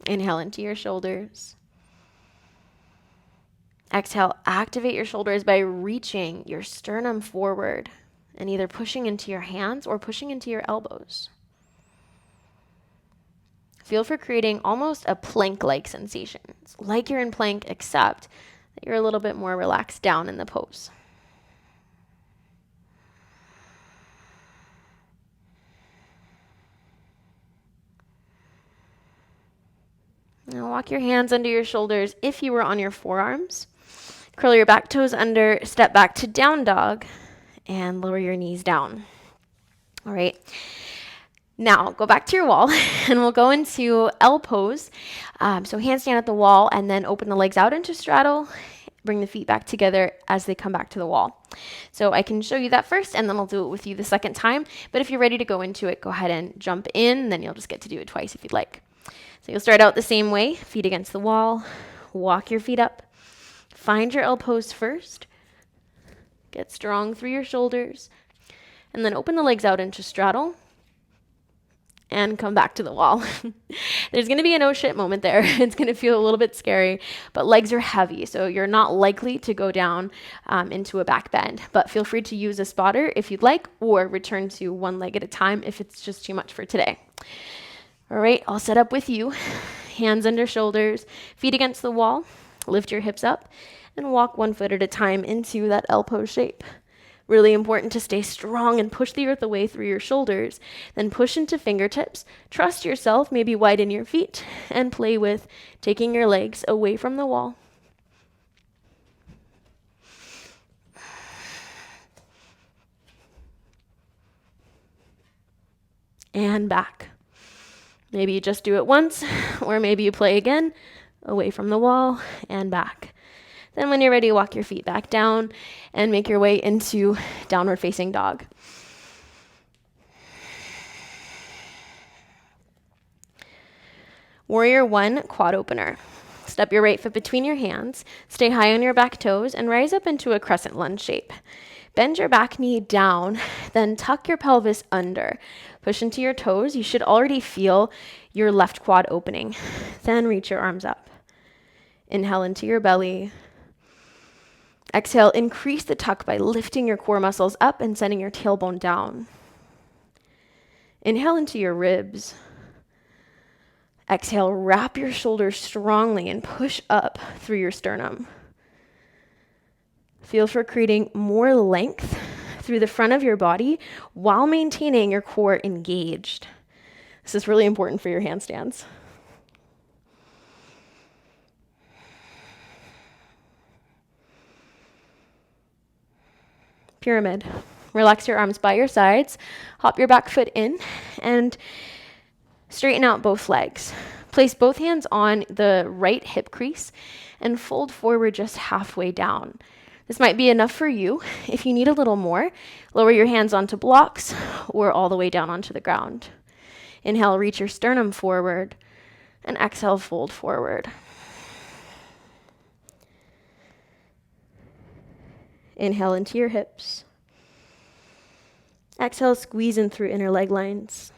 Inhale into your shoulders. Exhale, activate your shoulders by reaching your sternum forward and either pushing into your hands or pushing into your elbows. Feel for creating almost a plank-like sensation. It's like you're in plank, except that you're a little bit more relaxed down in the pose. Now walk your hands under your shoulders if you were on your forearms. Curl your back toes under, step back to down dog, and lower your knees down. All right. Now go back to your wall and we'll go into L pose. So handstand at the wall and then open the legs out into straddle. Bring the feet back together as they come back to the wall. So I can show you that first and then I'll do it with you the second time. But if you're ready to go into it, go ahead and jump in. Then you'll just get to do it twice if you'd like. So you'll start out the same way, feet against the wall. Walk your feet up. Find your L pose first. Get strong through your shoulders. And then open the legs out into straddle. And come back to the wall. There's going to be an oh shit moment there. It's going to feel a little bit scary, but legs are heavy, so you're not likely to go down into a back bend. But feel free to use a spotter if you'd like, or return to one leg at a time if it's just too much for today. All right, I'll set up with you. Hands under shoulders, feet against the wall. Lift your hips up and walk one foot at a time into that L pose shape. Really important to stay strong and push the earth away through your shoulders. Then push into fingertips. Trust yourself, maybe widen your feet, and play with taking your legs away from the wall. And back. Maybe you just do it once, or maybe you play again, away from the wall, and back. Then when you're ready, walk your feet back down and make your way into downward facing dog. Warrior 1, quad opener. Step your right foot between your hands, stay high on your back toes, and rise up into a crescent lunge shape. Bend your back knee down, then tuck your pelvis under. Push into your toes. You should already feel your left quad opening. Then reach your arms up. Inhale into your belly. Exhale, increase the tuck by lifting your core muscles up and sending your tailbone down. Inhale into your ribs. Exhale, wrap your shoulders strongly and push up through your sternum. Feel for creating more length through the front of your body while maintaining your core engaged. This is really important for your handstands. Pyramid. Relax your arms by your sides. Hop your back foot in and straighten out both legs. Place both hands on the right hip crease and fold forward just halfway down. This might be enough for you. If you need a little more, lower your hands onto blocks or all the way down onto the ground. Inhale, reach your sternum forward, and exhale, fold forward. Inhale into your hips. Exhale, squeeze in through inner leg lines.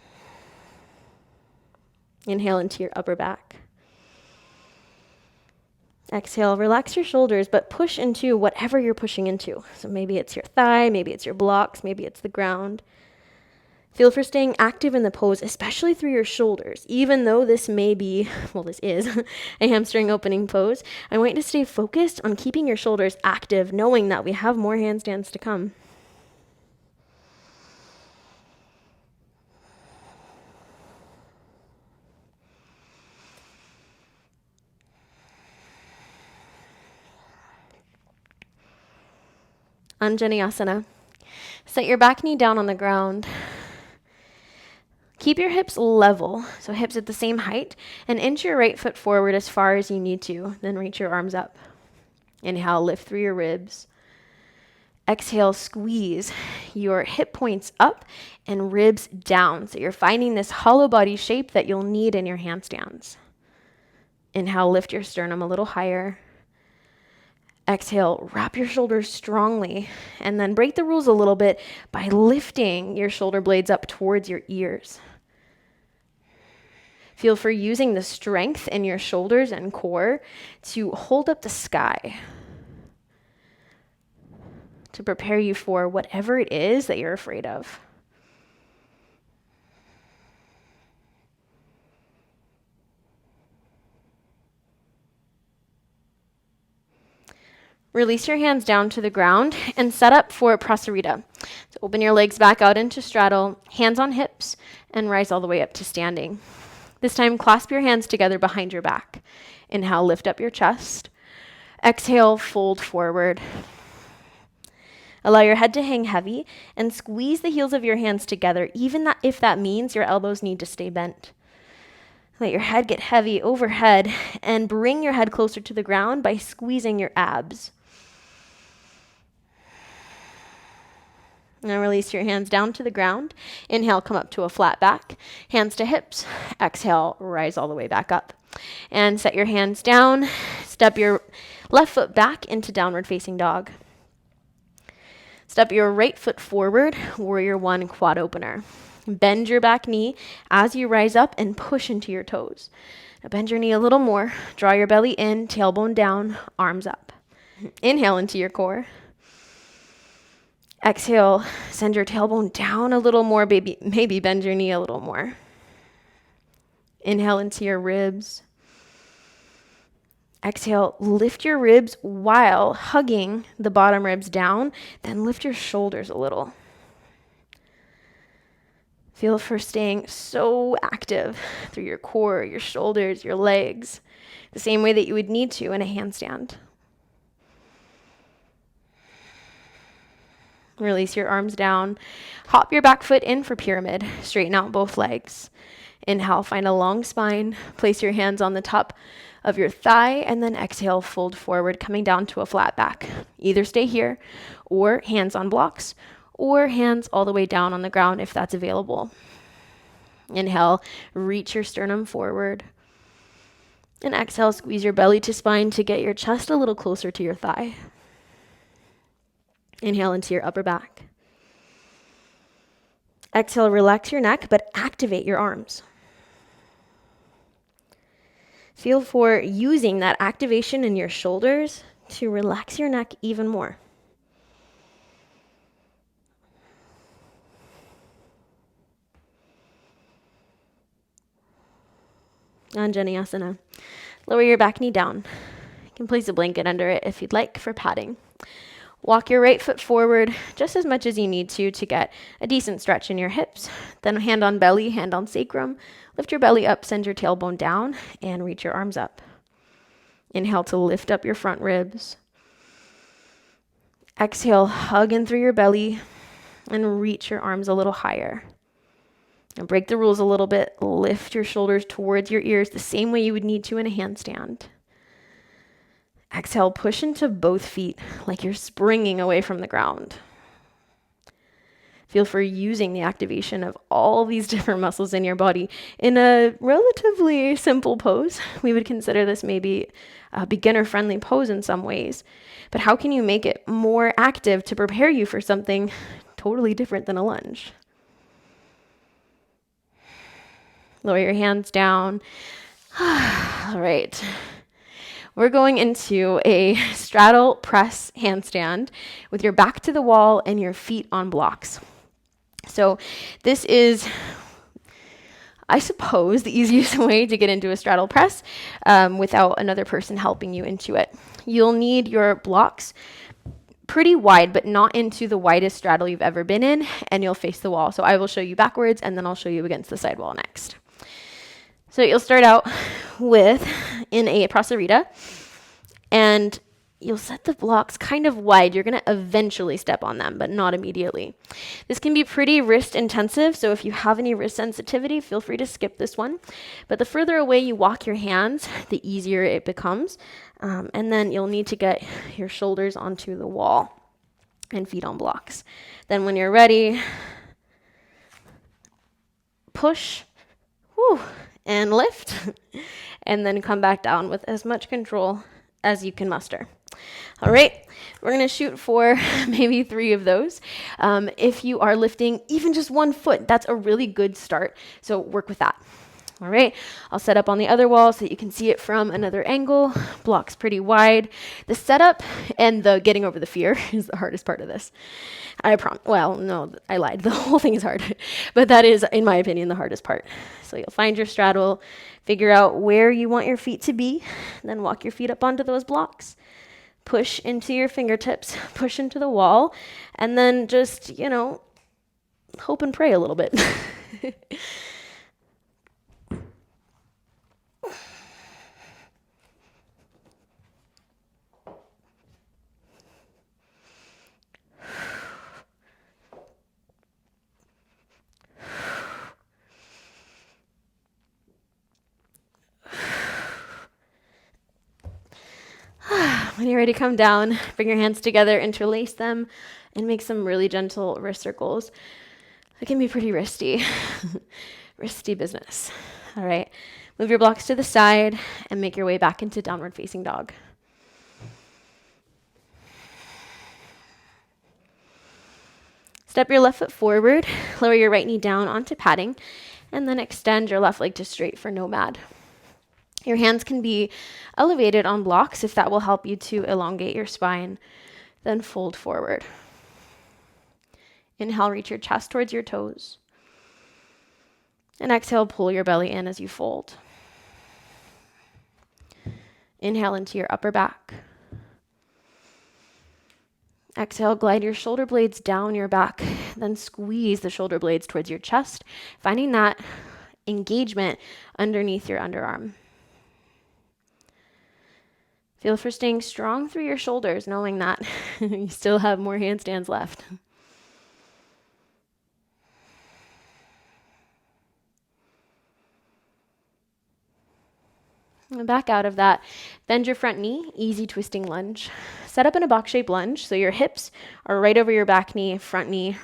Inhale into your upper back. Exhale, relax your shoulders, but push into whatever you're pushing into. So maybe it's your thigh, maybe it's your blocks, maybe it's the ground. Feel for staying active in the pose, especially through your shoulders. Even though this may be, well, this is a hamstring opening pose, I want you to stay focused on keeping your shoulders active, knowing that we have more handstands to come. Anjaneyasana. Set your back knee down on the ground. Keep your hips level, so hips at the same height, and inch your right foot forward as far as you need to, then reach your arms up. Inhale, lift through your ribs. Exhale, squeeze your hip points up and ribs down, so you're finding this hollow body shape that you'll need in your handstands. Inhale, lift your sternum a little higher. Exhale, wrap your shoulders strongly, and then break the rules a little bit by lifting your shoulder blades up towards your ears. Feel for using the strength in your shoulders and core to hold up the sky, to prepare you for whatever it is that you're afraid of. Release your hands down to the ground and set up for Prasarita. So open your legs back out into straddle, hands on hips, and rise all the way up to standing. This time, clasp your hands together behind your back. Inhale, lift up your chest. Exhale, fold forward. Allow your head to hang heavy and squeeze the heels of your hands together, even if that means your elbows need to stay bent. Let your head get heavy overhead and bring your head closer to the ground by squeezing your abs. Now release your hands down to the ground. Inhale, come up to a flat back. Hands to hips. Exhale, rise all the way back up. And set your hands down. Step your left foot back into downward facing dog. Step your right foot forward, warrior one, quad opener. Bend your back knee as you rise up and push into your toes. Now bend your knee a little more. Draw your belly in, tailbone down, arms up. Inhale into your core. Exhale, send your tailbone down a little more, maybe bend your knee a little more. Inhale into your ribs. Exhale, lift your ribs while hugging the bottom ribs down, then lift your shoulders a little. Feel for staying so active through your core, your shoulders, your legs, the same way that you would need to in a handstand. Release your arms down. Hop your back foot in for pyramid. Straighten out both legs. Inhale, find a long spine. Place your hands on the top of your thigh, and then exhale, fold forward, coming down to a flat back. Either stay here, or hands on blocks, or hands all the way down on the ground if that's available. Inhale, reach your sternum forward. And exhale, squeeze your belly to spine to get your chest a little closer to your thigh. Inhale into your upper back. Exhale, relax your neck, but activate your arms. Feel for using that activation in your shoulders to relax your neck even more. Anjaneyasana. Lower your back knee down. You can place a blanket under it if you'd like for padding. Walk your right foot forward just as much as you need to get a decent stretch in your hips. Then hand on belly, hand on sacrum. Lift your belly up, send your tailbone down, and reach your arms up. Inhale to lift up your front ribs. Exhale, hug in through your belly and reach your arms a little higher. And break the rules a little bit. Lift your shoulders towards your ears the same way you would need to in a handstand. Exhale, push into both feet like you're springing away from the ground. Feel for using the activation of all these different muscles in your body in a relatively simple pose. We would consider this maybe a beginner-friendly pose in some ways. But how can you make it more active to prepare you for something totally different than a lunge? Lower your hands down. All right. We're going into a straddle press handstand with your back to the wall and your feet on blocks. So this is, I suppose, the easiest way to get into a straddle press without another person helping you into it. You'll need your blocks pretty wide, but not into the widest straddle you've ever been in, and you'll face the wall. So I will show you backwards, and then I'll show you against the side wall next. So you'll start out with in a prasarita, and you'll set the blocks kind of wide. You're going to eventually step on them, but not immediately. This can be pretty wrist intensive, so if you have any wrist sensitivity, feel free to skip this one. But the further away you walk your hands, the easier it becomes. And then you'll need to get your shoulders onto the wall and feet on blocks. Then when you're ready, push, and lift, and then come back down with as much control as you can muster. All right, we're going to shoot for maybe 3 of those. If you are lifting even just 1 foot, that's a really good start, so work with that. All right, I'll set up on the other wall so that you can see it from another angle. Blocks pretty wide. The setup and the getting over the fear is the hardest part of this. Well, no, I lied. The whole thing is hard, but that is, in my opinion, the hardest part. So you'll find your straddle, figure out where you want your feet to be, then walk your feet up onto those blocks. Push into your fingertips, push into the wall, and then just, hope and pray a little bit. When you're ready to come down, bring your hands together, interlace them, and make some really gentle wrist circles. It can be pretty wristy, wristy business. All right, move your blocks to the side and make your way back into downward facing dog. Step your left foot forward, lower your right knee down onto padding, and then extend your left leg to straight for nomad. Your hands can be elevated on blocks if that will help you to elongate your spine. Then fold forward. Inhale, reach your chest towards your toes. And exhale, pull your belly in as you fold. Inhale into your upper back. Exhale, glide your shoulder blades down your back, then squeeze the shoulder blades towards your chest, finding that engagement underneath your underarm. Feel for staying strong through your shoulders, knowing that you still have more handstands left. And back out of that, bend your front knee, easy twisting lunge. Set up in a box-shaped lunge, so your hips are right over your back knee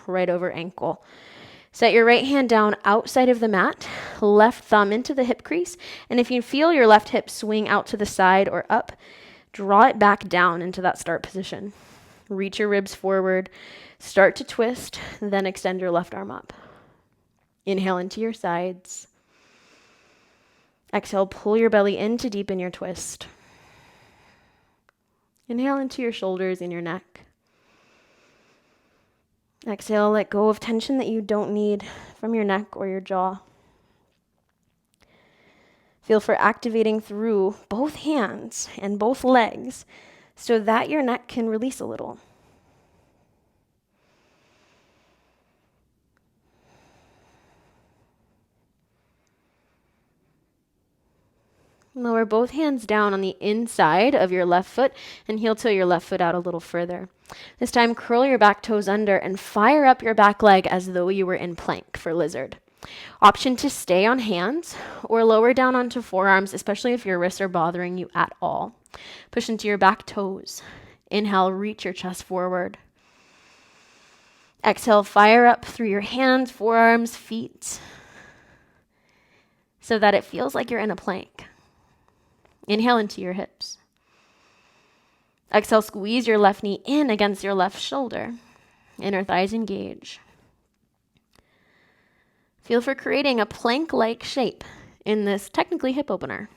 right over ankle. Set your right hand down outside of the mat, left thumb into the hip crease, and if you feel your left hip swing out to the side or up, draw it back down into that start position. Reach your ribs forward, start to twist, then extend your left arm up. Inhale into your sides. Exhale, pull your belly in to deepen your twist. Inhale into your shoulders and your neck. Exhale, let go of tension that you don't need from your neck or your jaw. Feel for activating through both hands and both legs so that your neck can release a little. Lower both hands down on the inside of your left foot and heel toe your left foot out a little further. This time, curl your back toes under and fire up your back leg as though you were in plank for lizard. Option to stay on hands or lower down onto forearms, especially if your wrists are bothering you at all. Push into your back toes. Inhale, reach your chest forward. Exhale, fire up through your hands, forearms, feet, so that it feels like you're in a plank. Inhale into your hips. Exhale, squeeze your left knee in against your left shoulder. Inner thighs engage. Feel for creating a plank-like shape in this technically hip opener.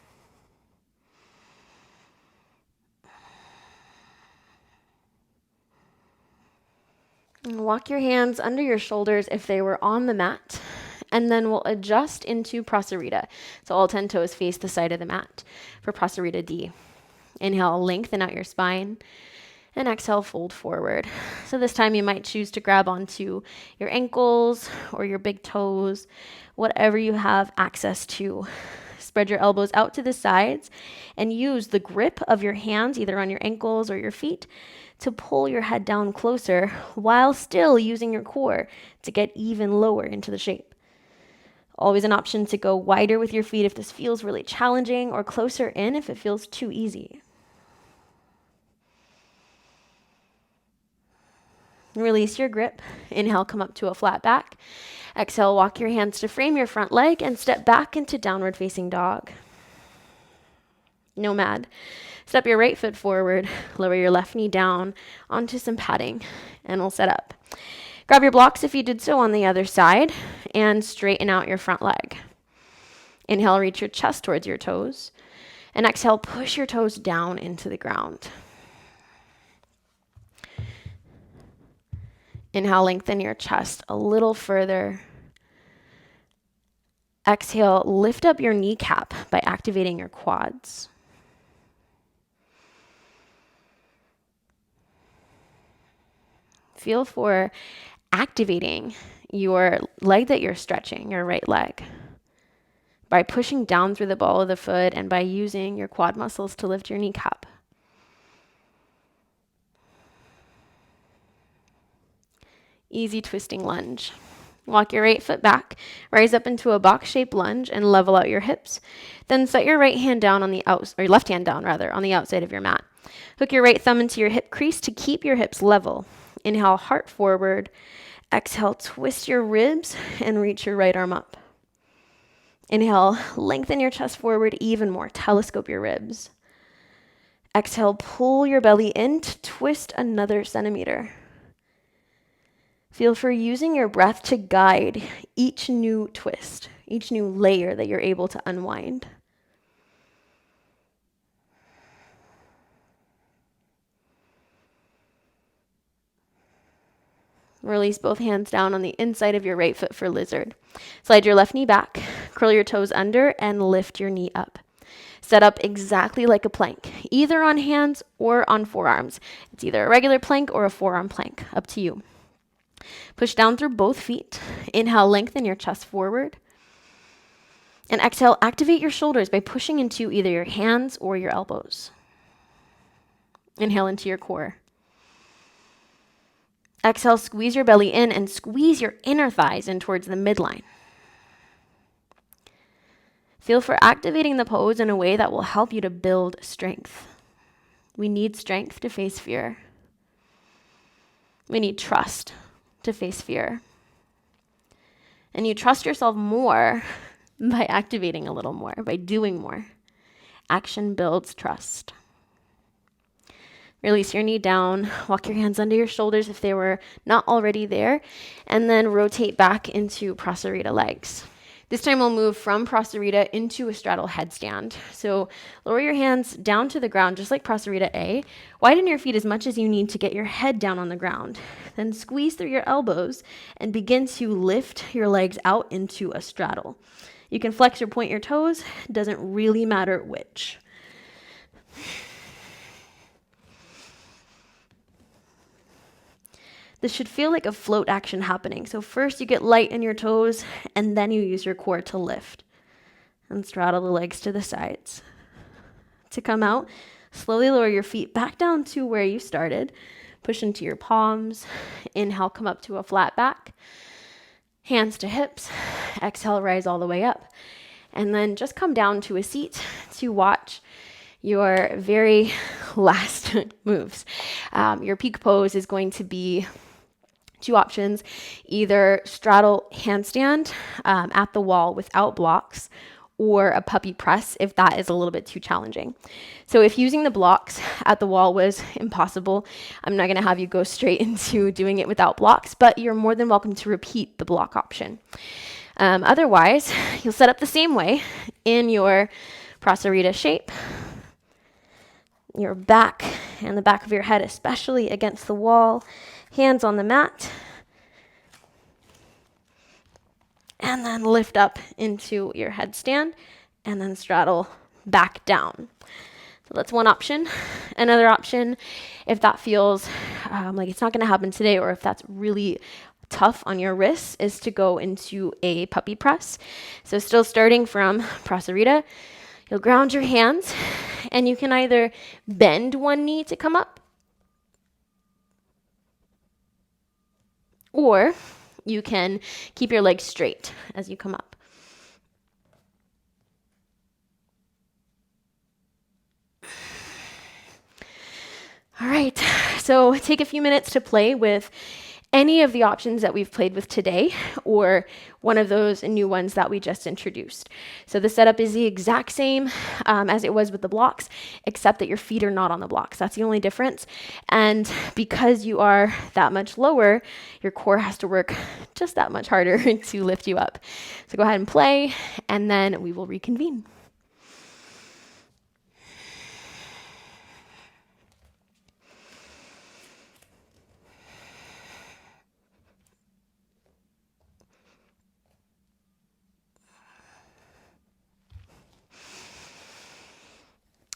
And walk your hands under your shoulders if they were on the mat, and then we'll adjust into Prasarita. So all 10 toes face the side of the mat for Prasarita D. Inhale, lengthen out your spine, and exhale, fold forward. So this time you might choose to grab onto your ankles or your big toes, whatever you have access to. Spread your elbows out to the sides and use the grip of your hands, either on your ankles or your feet, to pull your head down closer while still using your core to get even lower into the shape. Always an option to go wider with your feet if this feels really challenging, or closer in if it feels too easy. Release your grip. Inhale, come up to a flat back. Exhale, walk your hands to frame your front leg and step back into downward facing dog. Nomad. Step your right foot forward, lower your left knee down onto some padding, and we'll set up. Grab your blocks if you did so on the other side, and straighten out your front leg. Inhale, reach your chest towards your toes, and exhale, push your toes down into the ground. Inhale, lengthen your chest a little further. Exhale, lift up your kneecap by activating your quads. Feel for activating your leg that you're stretching, your right leg, by pushing down through the ball of the foot and by using your quad muscles to lift your kneecap. Easy twisting lunge. Walk your right foot back, rise up into a box-shaped lunge and level out your hips. Then set your right hand down on the or left hand down rather, on the outside of your mat. Hook your right thumb into your hip crease to keep your hips level. Inhale, heart forward. Exhale, twist your ribs and reach your right arm up. Inhale, lengthen your chest forward even more. Telescope your ribs. Exhale, pull your belly in to twist another centimeter. Feel for using your breath to guide each new twist, each new layer that you're able to unwind. Release both hands down on the inside of your right foot for lizard. Slide your left knee back, curl your toes under, and lift your knee up. Set up exactly like a plank, either on hands or on forearms. It's either a regular plank or a forearm plank, up to you. Push down through both feet. Inhale, lengthen your chest forward. And exhale, activate your shoulders by pushing into either your hands or your elbows. Inhale into your core. Exhale, squeeze your belly in and squeeze your inner thighs in towards the midline. Feel for activating the pose in a way that will help you to build strength. We need strength to face fear. We need trust to face fear. And you trust yourself more by activating a little more, by doing more. Action builds trust. Release your knee down, walk your hands under your shoulders if they were not already there, and then rotate back into Prasarita legs. This time we'll move from Prasarita into a straddle headstand. So lower your hands down to the ground, just like Prasarita A. Widen your feet as much as you need to get your head down on the ground. Then squeeze through your elbows and begin to lift your legs out into a straddle. You can flex or point your toes, doesn't really matter which. This should feel like a float action happening. So first you get light in your toes, and then you use your core to lift. And straddle the legs to the sides. To come out, slowly lower your feet back down to where you started. Push into your palms. Inhale, come up to a flat back. Hands to hips. Exhale, rise all the way up. And then just come down to a seat to watch your very last moves. Your peak pose is going to be two options, either straddle handstand at the wall without blocks, or a puppy press if that is a little bit too challenging. So if using the blocks at the wall was impossible, I'm not going to have you go straight into doing it without blocks, but you're more than welcome to repeat the block option. Otherwise, you'll set up the same way in your Prasarita shape. Your back and the back of your head, especially against the wall, hands on the mat, and then lift up into your headstand, and then straddle back down. So that's one option. Another option, if that feels like it's not going to happen today, or if that's really tough on your wrists, is to go into a puppy press. So still starting from Prasarita, you'll ground your hands, and you can either bend one knee to come up, or you can keep your legs straight as you come up. All right, so take a few minutes to play with any of the options that we've played with today, or one of those new ones that we just introduced. So the setup is the exact same as it was with the blocks, except that your feet are not on the blocks. That's the only difference. And because you are that much lower, your core has to work just that much harder to lift you up. So go ahead and play, and then we will reconvene.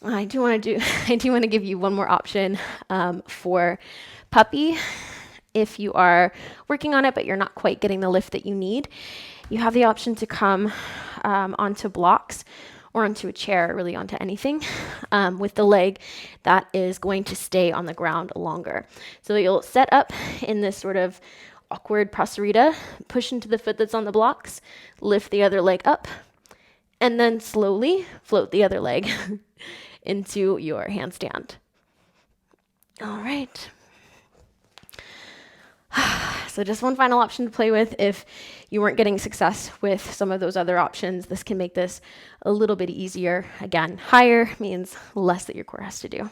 I do want to give you one more option for puppy. If you are working on it, but you're not quite getting the lift that you need, you have the option to come onto blocks or onto a chair, really onto anything, with the leg that is going to stay on the ground longer. So you'll set up in this sort of awkward Prasarita, push into the foot that's on the blocks, lift the other leg up, and then slowly float the other leg into your handstand. All right. So just one final option to play with. If you weren't getting success with some of those other options, this can make this a little bit easier. Again, higher means less that your core has to do.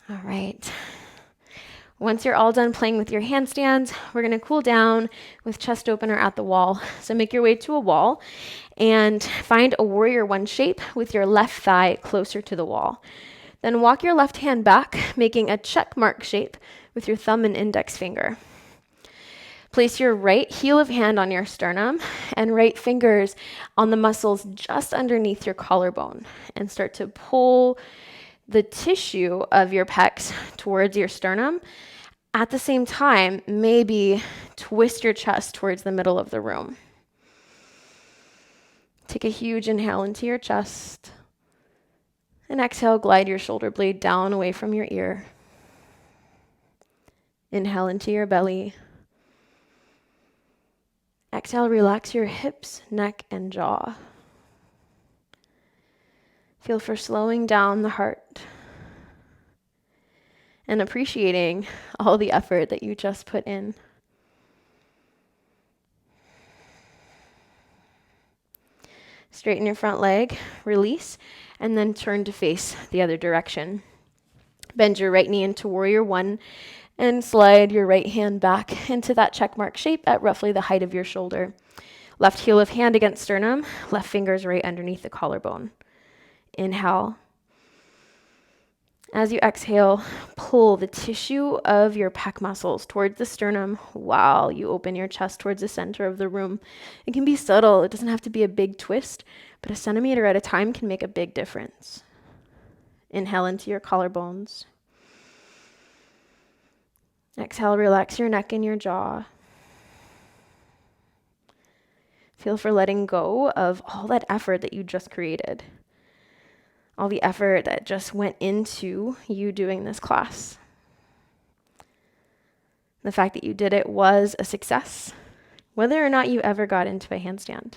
All right. Once you're all done playing with your handstands, we're going to cool down with chest opener at the wall. So make your way to a wall and find a warrior one shape with your left thigh closer to the wall. Then walk your left hand back, making a check mark shape with your thumb and index finger. Place your right heel of hand on your sternum and right fingers on the muscles just underneath your collarbone, and start to pull the tissue of your pecs towards your sternum. At the same time, maybe twist your chest towards the middle of the room. Take a huge inhale into your chest, and exhale, glide your shoulder blade down away from your ear. Inhale into your belly. Exhale, relax your hips, neck, and jaw. Feel for slowing down the heart and appreciating all the effort that you just put in. Straighten your front leg, release, and then turn to face the other direction. Bend your right knee into warrior one and slide your right hand back into that checkmark shape at roughly the height of your shoulder. Left heel of hand against sternum, left fingers right underneath the collarbone. Inhale. As you exhale, pull the tissue of your pec muscles towards the sternum while you open your chest towards the center of the room. It can be subtle. It doesn't have to be a big twist, but a centimeter at a time can make a big difference. Inhale into your collarbones. Exhale, relax your neck and your jaw. Feel for letting go of all that effort that you just created. All the effort that just went into you doing this class. The fact that you did it was a success, whether or not you ever got into a handstand.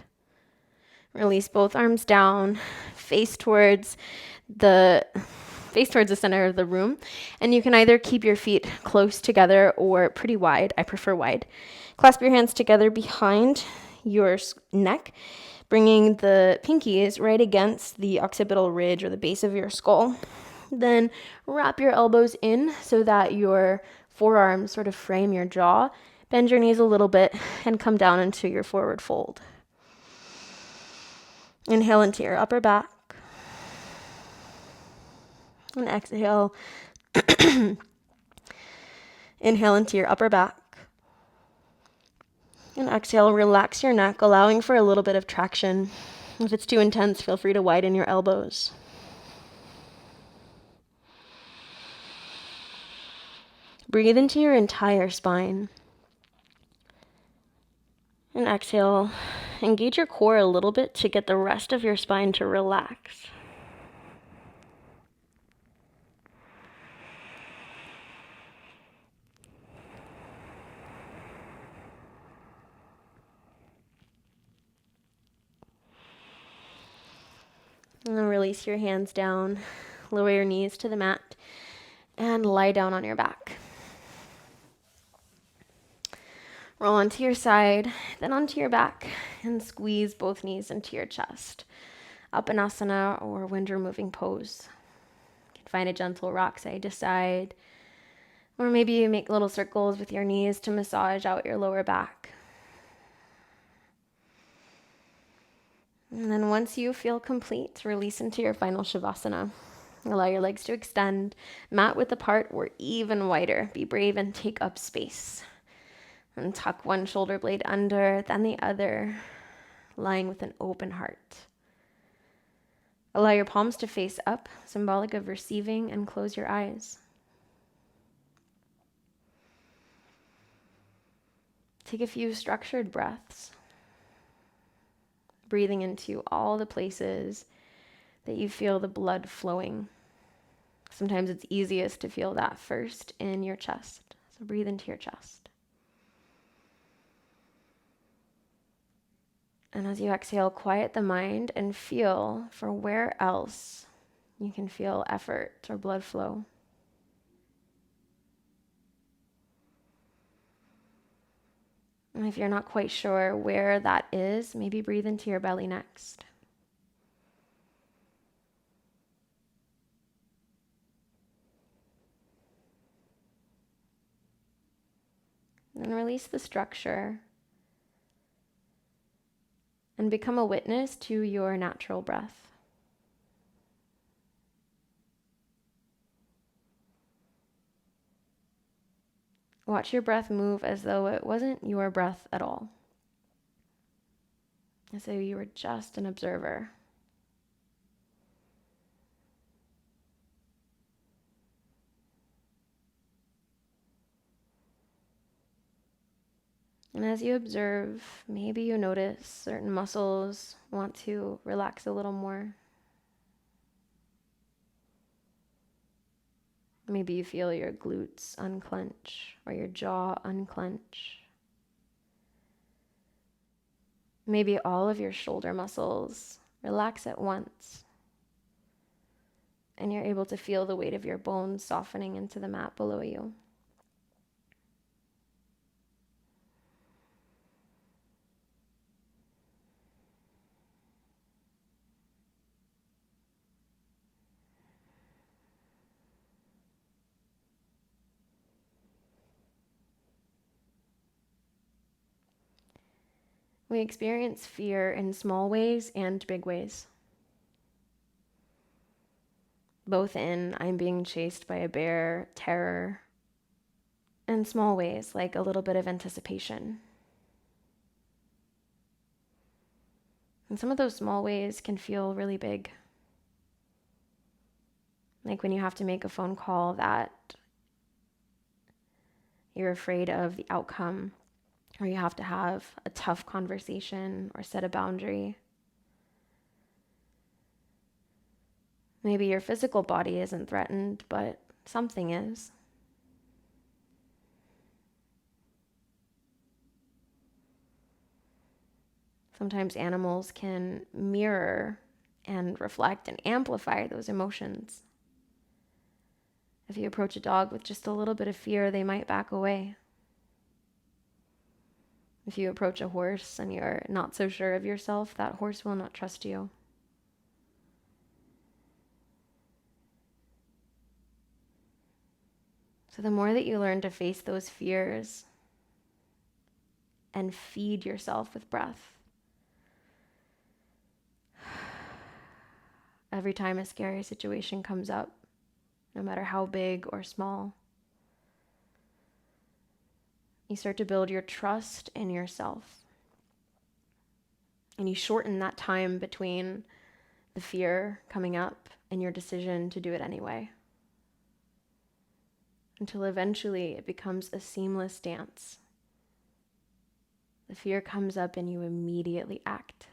Release both arms down, face towards the center of the room, and you can either keep your feet close together or pretty wide. I prefer wide. Clasp your hands together behind your neck, bringing the pinkies right against the occipital ridge or the base of your skull. Then wrap your elbows in so that your forearms sort of frame your jaw. Bend your knees a little bit and come down into your forward fold. Inhale into your upper back. And exhale. Inhale into your upper back. And exhale, relax your neck, allowing for a little bit of traction. If it's too intense, feel free to widen your elbows. Breathe into your entire spine. And exhale, engage your core a little bit to get the rest of your spine to relax. And then release your hands down, lower your knees to the mat, and lie down on your back. Roll onto your side, then onto your back, and squeeze both knees into your chest. Up Upasana or wind removing pose. Find a gentle rock side to side. Or maybe you make little circles with your knees to massage out your lower back. And then once you feel complete, release into your final Shavasana. Allow your legs to extend, mat width apart or even wider. Be brave and take up space. And tuck one shoulder blade under, then the other, lying with an open heart. Allow your palms to face up, symbolic of receiving, and close your eyes. Take a few structured breaths, breathing into all the places that you feel the blood flowing. Sometimes it's easiest to feel that first in your chest. So breathe into your chest. And as you exhale, quiet the mind and feel for where else you can feel effort or blood flow. And if you're not quite sure where that is, maybe breathe into your belly next. And release the structure and become a witness to your natural breath. Watch your breath move as though it wasn't your breath at all. As though you were just an observer. And as you observe, maybe you notice certain muscles want to relax a little more. Maybe you feel your glutes unclench or your jaw unclench. Maybe all of your shoulder muscles relax at once. And you're able to feel the weight of your bones softening into the mat below you. We experience fear in small ways and big ways. Both in I'm being chased by a bear, terror, and small ways like a little bit of anticipation. And some of those small ways can feel really big. Like when you have to make a phone call that you're afraid of the outcome, or you have to have a tough conversation or set a boundary. Maybe your physical body isn't threatened, but something is. Sometimes animals can mirror and reflect and amplify those emotions. If you approach a dog with just a little bit of fear, they might back away. If you approach a horse and you're not so sure of yourself, that horse will not trust you. So the more that you learn to face those fears and feed yourself with breath, every time a scary situation comes up, no matter how big or small, you start to build your trust in yourself. And you shorten that time between the fear coming up and your decision to do it anyway. Until eventually it becomes a seamless dance. The fear comes up and you immediately act.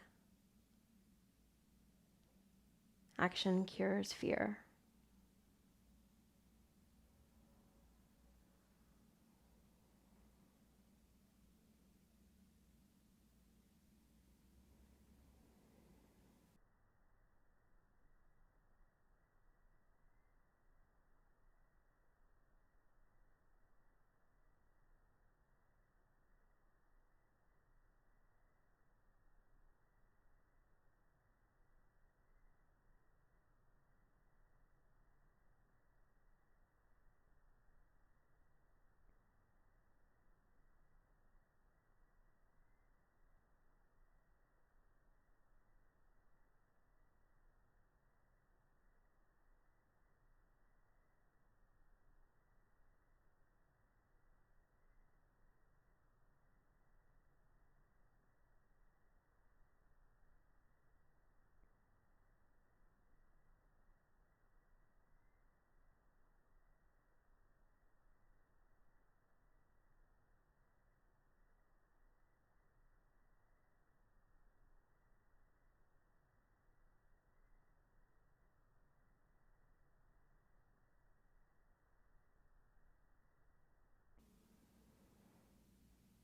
Action cures fear.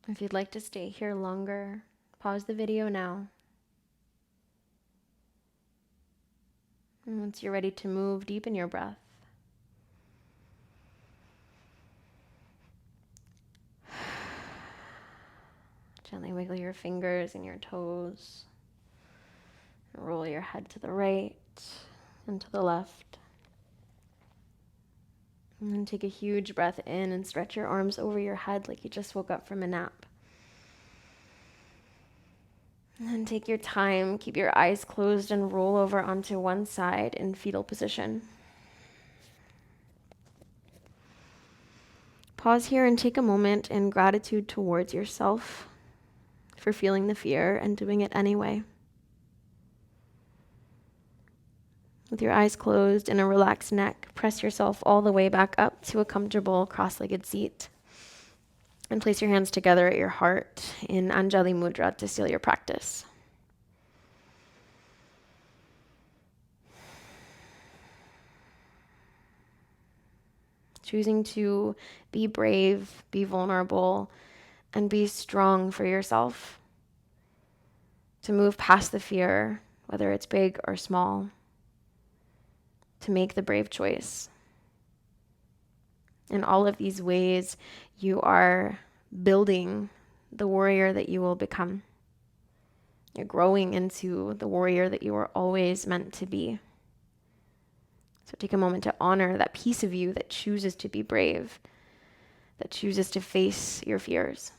If you'd like to stay here longer, pause the video now. And once you're ready to move, deepen your breath. Gently wiggle your fingers and your toes. Roll your head to the right and to the left. And then take a huge breath in and stretch your arms over your head like you just woke up from a nap. And then take your time, keep your eyes closed, and roll over onto one side in fetal position. Pause here and take a moment in gratitude towards yourself for feeling the fear and doing it anyway. With your eyes closed and a relaxed neck, press yourself all the way back up to a comfortable cross-legged seat. And place your hands together at your heart in Anjali Mudra to seal your practice. Choosing to be brave, be vulnerable, and be strong for yourself. To move past the fear, whether it's big or small. To make the brave choice. In all of these ways, you are building the warrior that you will become. You're growing into the warrior that you were always meant to be. So take a moment to honor that piece of you that chooses to be brave, that chooses to face your fears.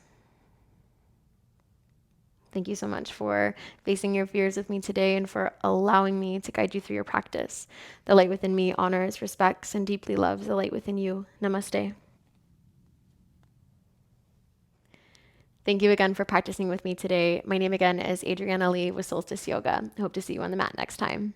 Thank you so much for facing your fears with me today and for allowing me to guide you through your practice. The light within me honors, respects, and deeply loves the light within you. Namaste. Thank you again for practicing with me today. My name again is Adriana Lee with Solstice Yoga. I hope to see you on the mat next time.